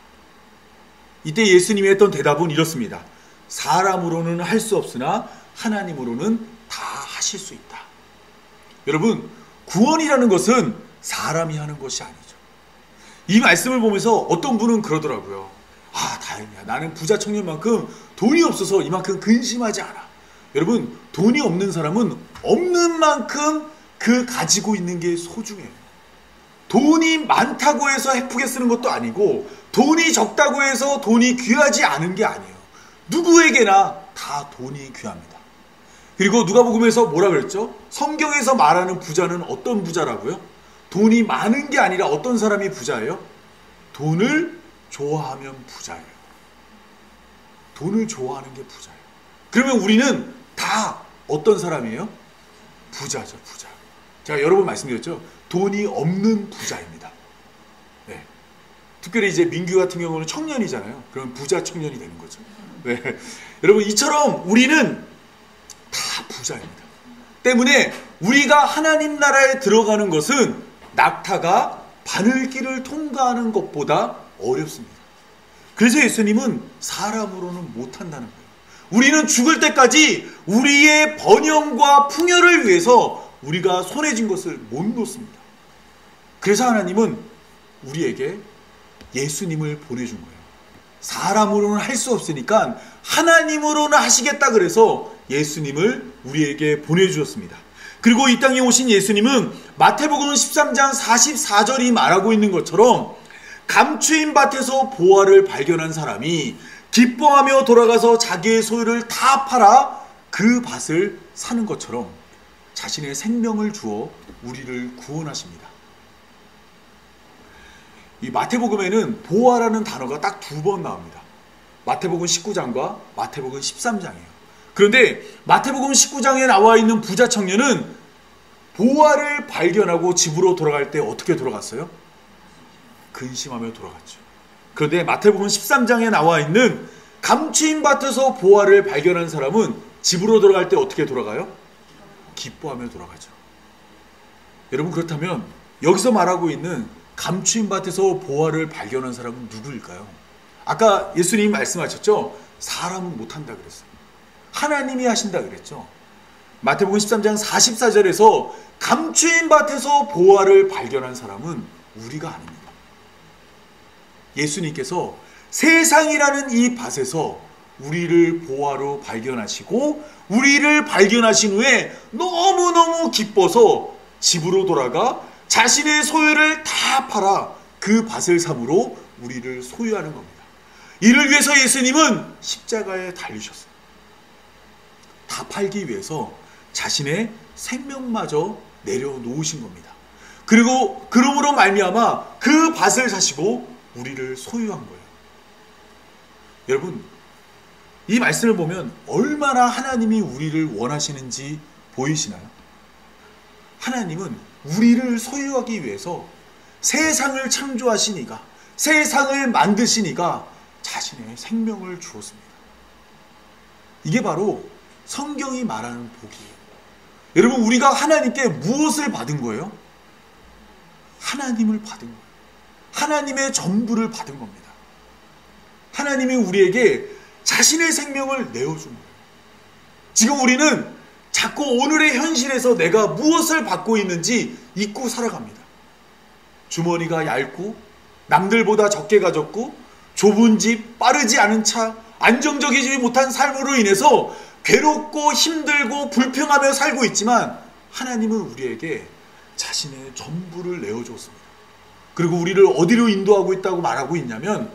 이때 예수님이 했던 대답은 이렇습니다. 사람으로는 할 수 없으나 하나님으로는 다 하실 수 있다. 여러분, 구원이라는 것은 사람이 하는 것이 아니죠. 이 말씀을 보면서 어떤 분은 그러더라고요. 다행이야. 나는 부자 청년만큼 돈이 없어서 이만큼 근심하지 않아. 여러분, 돈이 없는 사람은 없는 만큼 그 가지고 있는 게 소중해요. 돈이 많다고 해서 헤프게 쓰는 것도 아니고 돈이 적다고 해서 돈이 귀하지 않은 게 아니에요. 누구에게나 다 돈이 귀합니다. 그리고 누가복음에서 뭐라 그랬죠? 성경에서 말하는 부자는 어떤 부자라고요? 돈이 많은 게 아니라 어떤 사람이 부자예요? 돈을 좋아하면 부자예요. 돈을 좋아하는 게 부자예요. 그러면 우리는 다 어떤 사람이에요? 부자죠, 부자. 제가 여러 번 말씀드렸죠? 돈이 없는 부자입니다. 네. 특별히 이제 민규 같은 경우는 청년이잖아요. 그럼 부자 청년이 되는 거죠. 네. 여러분, 이처럼 우리는 다 부자입니다. 때문에 우리가 하나님 나라에 들어가는 것은 낙타가 바늘길을 통과하는 것보다 어렵습니다. 그래서 예수님은 사람으로는 못한다는 거예요. 우리는 죽을 때까지 우리의 번영과 풍요를 위해서 우리가 손에 쥔 것을 못 놓습니다. 그래서 하나님은 우리에게 예수님을 보내준 거예요. 사람으로는 할 수 없으니까 하나님으로는 하시겠다 그래서 예수님을 우리에게 보내주셨습니다. 그리고 이 땅에 오신 예수님은 마태복음 13장 44절이 말하고 있는 것처럼 감추인 밭에서 보화를 발견한 사람이 기뻐하며 돌아가서 자기의 소유를 다 팔아 그 밭을 사는 것처럼 자신의 생명을 주어 우리를 구원하십니다. 이 마태복음에는 보화라는 단어가 딱 2번 나옵니다. 마태복음 19장과 마태복음 13장이에요. 그런데 마태복음 19장에 나와 있는 부자 청년은 보화를 발견하고 집으로 돌아갈 때 어떻게 돌아갔어요? 근심하며 돌아갔죠. 그런데 마태복음 13장에 나와 있는 감추인 밭에서 보화를 발견한 사람은 집으로 돌아갈 때 어떻게 돌아가요? 기뻐하며 돌아가죠. 여러분, 그렇다면 여기서 말하고 있는 감추인 밭에서 보화를 발견한 사람은 누구일까요? 아까 예수님이 말씀하셨죠? 사람은 못한다 그랬어요. 하나님이 하신다 그랬죠. 마태복음 13장 44절에서 감추인 밭에서 보화를 발견한 사람은 우리가 아닙니다. 예수님께서 세상이라는 이 밭에서 우리를 보화로 발견하시고 우리를 발견하신 후에 너무너무 기뻐서 집으로 돌아가 자신의 소유를 다 팔아 그 밭을 삼으로 우리를 소유하는 겁니다. 이를 위해서 예수님은 십자가에 달리셨어요. 다 팔기 위해서 자신의 생명마저 내려놓으신 겁니다. 그리고 그러므로 말미암아 그 밭을 사시고 우리를 소유한 거예요. 여러분, 이 말씀을 보면 얼마나 하나님이 우리를 원하시는지 보이시나요? 하나님은 우리를 소유하기 위해서 세상을 창조하시니가, 세상을 만드시니가 자신의 생명을 주었습니다. 이게 바로 성경이 말하는 복이에요. 여러분, 우리가 하나님께 무엇을 받은 거예요? 하나님을 받은 거예요. 하나님의 전부를 받은 겁니다. 하나님이 우리에게 자신의 생명을 내어준 거예요. 지금 우리는 자꾸 오늘의 현실에서 내가 무엇을 받고 있는지 잊고 살아갑니다. 주머니가 얇고 남들보다 적게 가졌고 좁은 집, 빠르지 않은 차, 안정적이지 못한 삶으로 인해서 괴롭고 힘들고 불평하며 살고 있지만 하나님은 우리에게 자신의 전부를 내어주었습니다. 그리고 우리를 어디로 인도하고 있다고 말하고 있냐면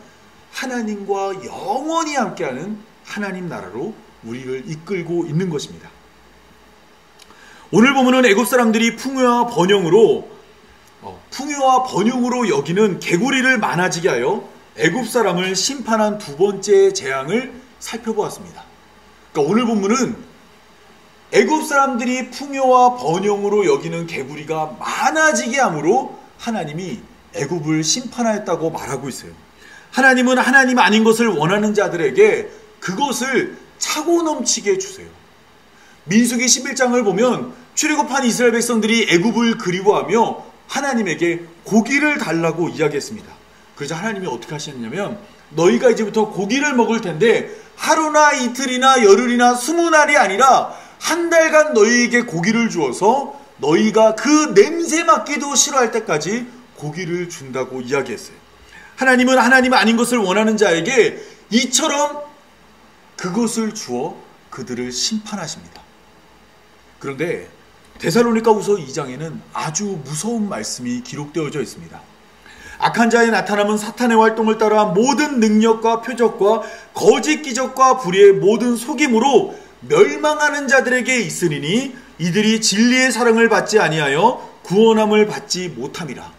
하나님과 영원히 함께하는 하나님 나라로 우리를 이끌고 있는 것입니다. 오늘 보면은 애굽 사람들이 풍요와 번영으로 여기는 개구리를 많아지게 하여 애굽 사람을 심판한 2번째 재앙을 살펴보았습니다. 그러니까 오늘 본문은 애굽 사람들이 풍요와 번영으로 여기는 개구리가 많아지게 함으로 하나님이 애굽을 심판하였다고 말하고 있어요. 하나님은 하나님 아닌 것을 원하는 자들에게 그것을 차고 넘치게 주세요. 민수기 11장을 보면 출애굽한 이스라엘 백성들이 애굽을 그리워하며 하나님에게 고기를 달라고 이야기했습니다. 그래서 하나님이 어떻게 하셨냐면 너희가 이제부터 고기를 먹을 텐데 하루나 이틀이나 열흘이나 20날이 아니라 한 달간 너희에게 고기를 주어서 너희가 그 냄새 맡기도 싫어할 때까지 고기를 준다고 이야기했어요. 하나님은 하나님 아닌 것을 원하는 자에게 이처럼 그것을 주어 그들을 심판하십니다. 그런데 데살로니가후서 2장에는 아주 무서운 말씀이 기록되어져 있습니다. 악한 자의 나타남은 사탄의 활동을 따라 모든 능력과 표적과 거짓 기적과 불의의 모든 속임으로 멸망하는 자들에게 있으리니 이들이 진리의 사랑을 받지 아니하여 구원함을 받지 못함이라.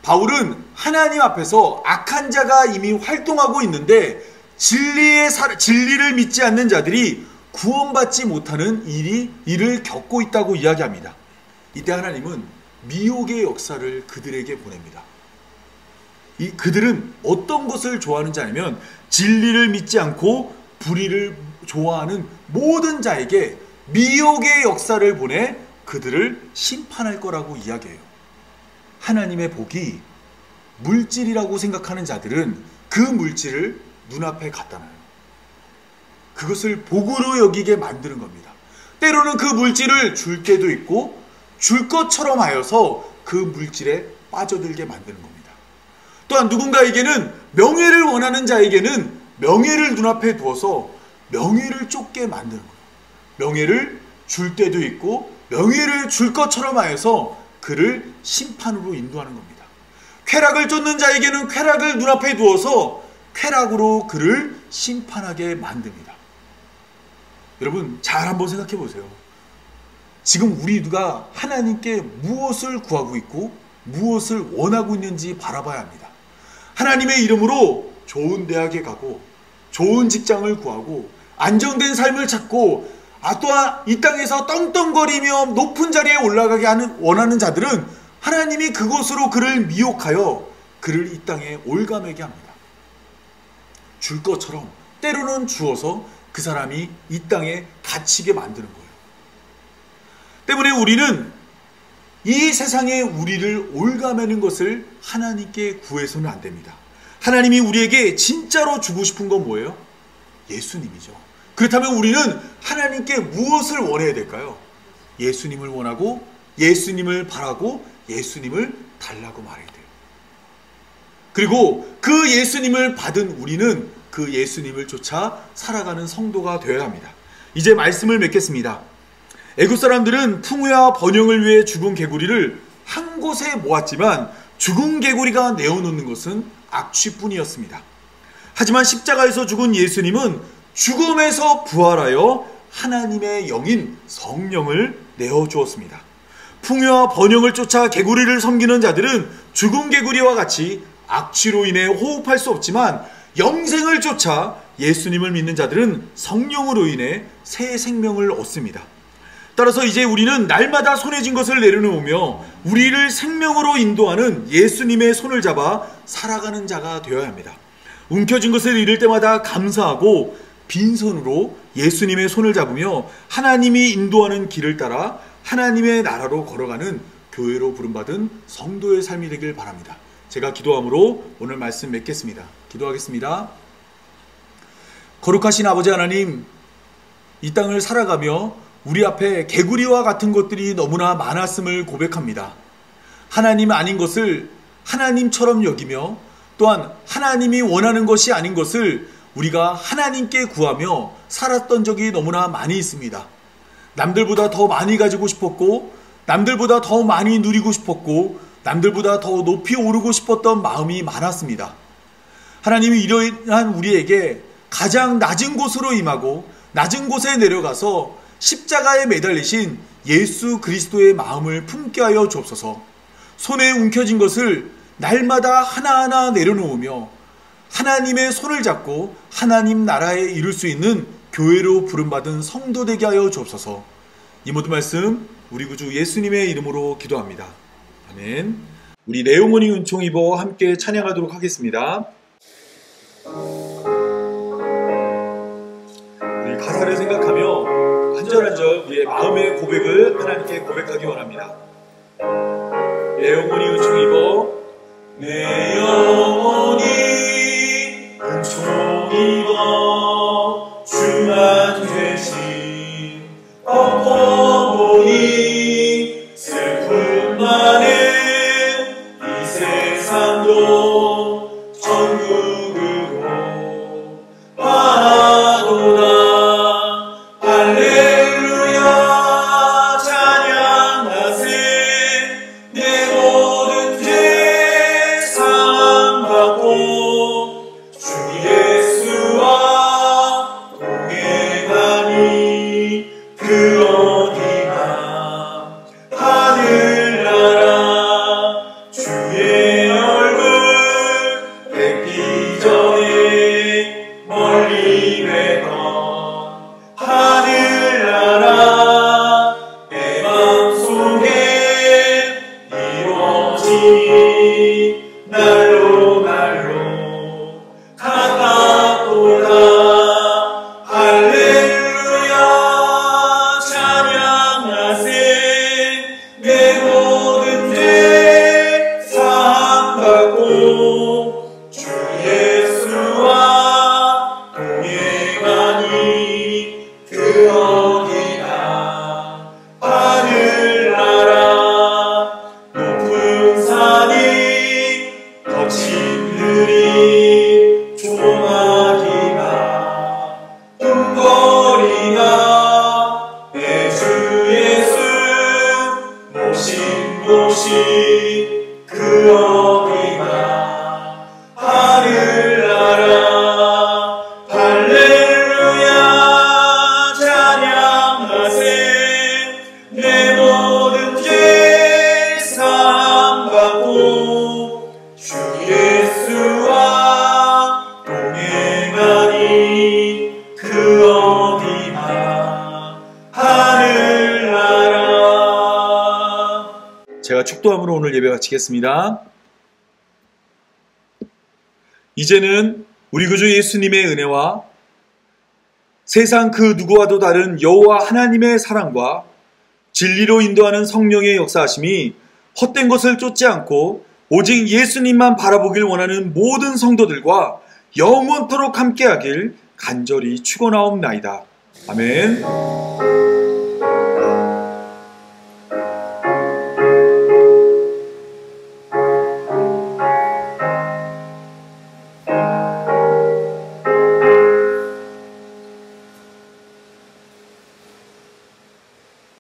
바울은 하나님 앞에서 악한 자가 이미 활동하고 있는데 진리를 믿지 않는 자들이 구원받지 못하는 일을 겪고 있다고 이야기합니다. 이때 하나님은 미혹의 역사를 그들에게 보냅니다. 그들은 어떤 것을 좋아하는지 아니면 진리를 믿지 않고 불의를 좋아하는 모든 자에게 미혹의 역사를 보내 그들을 심판할 거라고 이야기해요. 하나님의 복이 물질이라고 생각하는 자들은 그 물질을 눈앞에 갖다 놔요. 그것을 복으로 여기게 만드는 겁니다. 때로는 그 물질을 줄 때도 있고 줄 것처럼 하여서 그 물질에 빠져들게 만드는 겁니다. 또한 누군가에게는 명예를 원하는 자에게는 명예를 눈앞에 두어서 명예를 쫓게 만드는 거예요. 명예를 줄 때도 있고 명예를 줄 것처럼 하여서 그를 심판으로 인도하는 겁니다. 쾌락을 쫓는 자에게는 쾌락을 눈앞에 두어서 쾌락으로 그를 심판하게 만듭니다. 여러분 잘 한번 생각해 보세요. 지금 우리가 하나님께 무엇을 구하고 있고 무엇을 원하고 있는지 바라봐야 합니다. 하나님의 이름으로 좋은 대학에 가고 좋은 직장을 구하고 안정된 삶을 찾고 또한 이 땅에서 떵떵거리며 높은 자리에 올라가게 원하는 자들은 하나님이 그곳으로 그를 미혹하여 그를 이 땅에 올가매게 합니다. 줄 것처럼 때로는 주어서 그 사람이 이 땅에 갇히게 만드는 거예요. 때문에 우리는 이 세상에 우리를 올가매는 것을 하나님께 구해서는 안 됩니다. 하나님이 우리에게 진짜로 주고 싶은 건 뭐예요? 예수님이죠. 그렇다면 우리는 하나님께 무엇을 원해야 될까요? 예수님을 원하고 예수님을 바라고 예수님을 달라고 말해야 돼요. 그리고 그 예수님을 받은 우리는 그 예수님을 쫓아 살아가는 성도가 되어야 합니다. 이제 말씀을 맺겠습니다. 애굽 사람들은 풍요와 번영을 위해 죽은 개구리를 한 곳에 모았지만 죽은 개구리가 내어놓는 것은 악취뿐이었습니다. 하지만 십자가에서 죽은 예수님은 죽음에서 부활하여 하나님의 영인 성령을 내어주었습니다. 풍요와 번영을 쫓아 개구리를 섬기는 자들은 죽은 개구리와 같이 악취로 인해 호흡할 수 없지만 영생을 쫓아 예수님을 믿는 자들은 성령으로 인해 새 생명을 얻습니다. 따라서 이제 우리는 날마다 손에 쥔 것을 내려놓으며 우리를 생명으로 인도하는 예수님의 손을 잡아 살아가는 자가 되어야 합니다. 움켜쥔 것을 잃을 때마다 감사하고 빈손으로 예수님의 손을 잡으며 하나님이 인도하는 길을 따라 하나님의 나라로 걸어가는 교회로 부름받은 성도의 삶이 되길 바랍니다. 제가 기도함으로 오늘 말씀 맺겠습니다. 기도하겠습니다. 거룩하신 아버지 하나님, 이 땅을 살아가며 우리 앞에 개구리와 같은 것들이 너무나 많았음을 고백합니다. 하나님 아닌 것을 하나님처럼 여기며 또한 하나님이 원하는 것이 아닌 것을 우리가 하나님께 구하며 살았던 적이 너무나 많이 있습니다. 남들보다 더 많이 가지고 싶었고 남들보다 더 많이 누리고 싶었고 남들보다 더 높이 오르고 싶었던 마음이 많았습니다. 하나님이 이러한 우리에게 가장 낮은 곳으로 임하고 낮은 곳에 내려가서 십자가에 매달리신 예수 그리스도의 마음을 품게 하여 주옵소서. 손에 움켜진 것을 날마다 하나하나 내려놓으며 하나님의 손을 잡고 하나님 나라에 이룰 수 있는 교회로 부름받은 성도 되게 하여 주옵소서. 이 모든 말씀 우리 구주 예수님의 이름으로 기도합니다. 아멘. 우리 레오모니 은총 입어 함께 찬양하도록 하겠습니다. 우리 가사를 생각하며 한 절 한 절 우리의 마음의 고백을 하나님께 고백하기 원합니다. 레오모니 은총 입어 내 영혼이 은총 입어 주만 되신 엎어보니 슬픔 많은 이 세상도 천국으로 하도다. 할렐루야 찬양하세. 내 모든 죄 제가 축도함으로 오늘 예배 마치겠습니다. 이제는 우리 구주 예수님의 은혜와 세상 그 누구와도 다른 여호와 하나님의 사랑과 진리로 인도하는 성령의 역사하심이 헛된 것을 쫓지 않고 오직 예수님만 바라보길 원하는 모든 성도들과 영원토록 함께하길 간절히 축원하옵나이다. 아멘.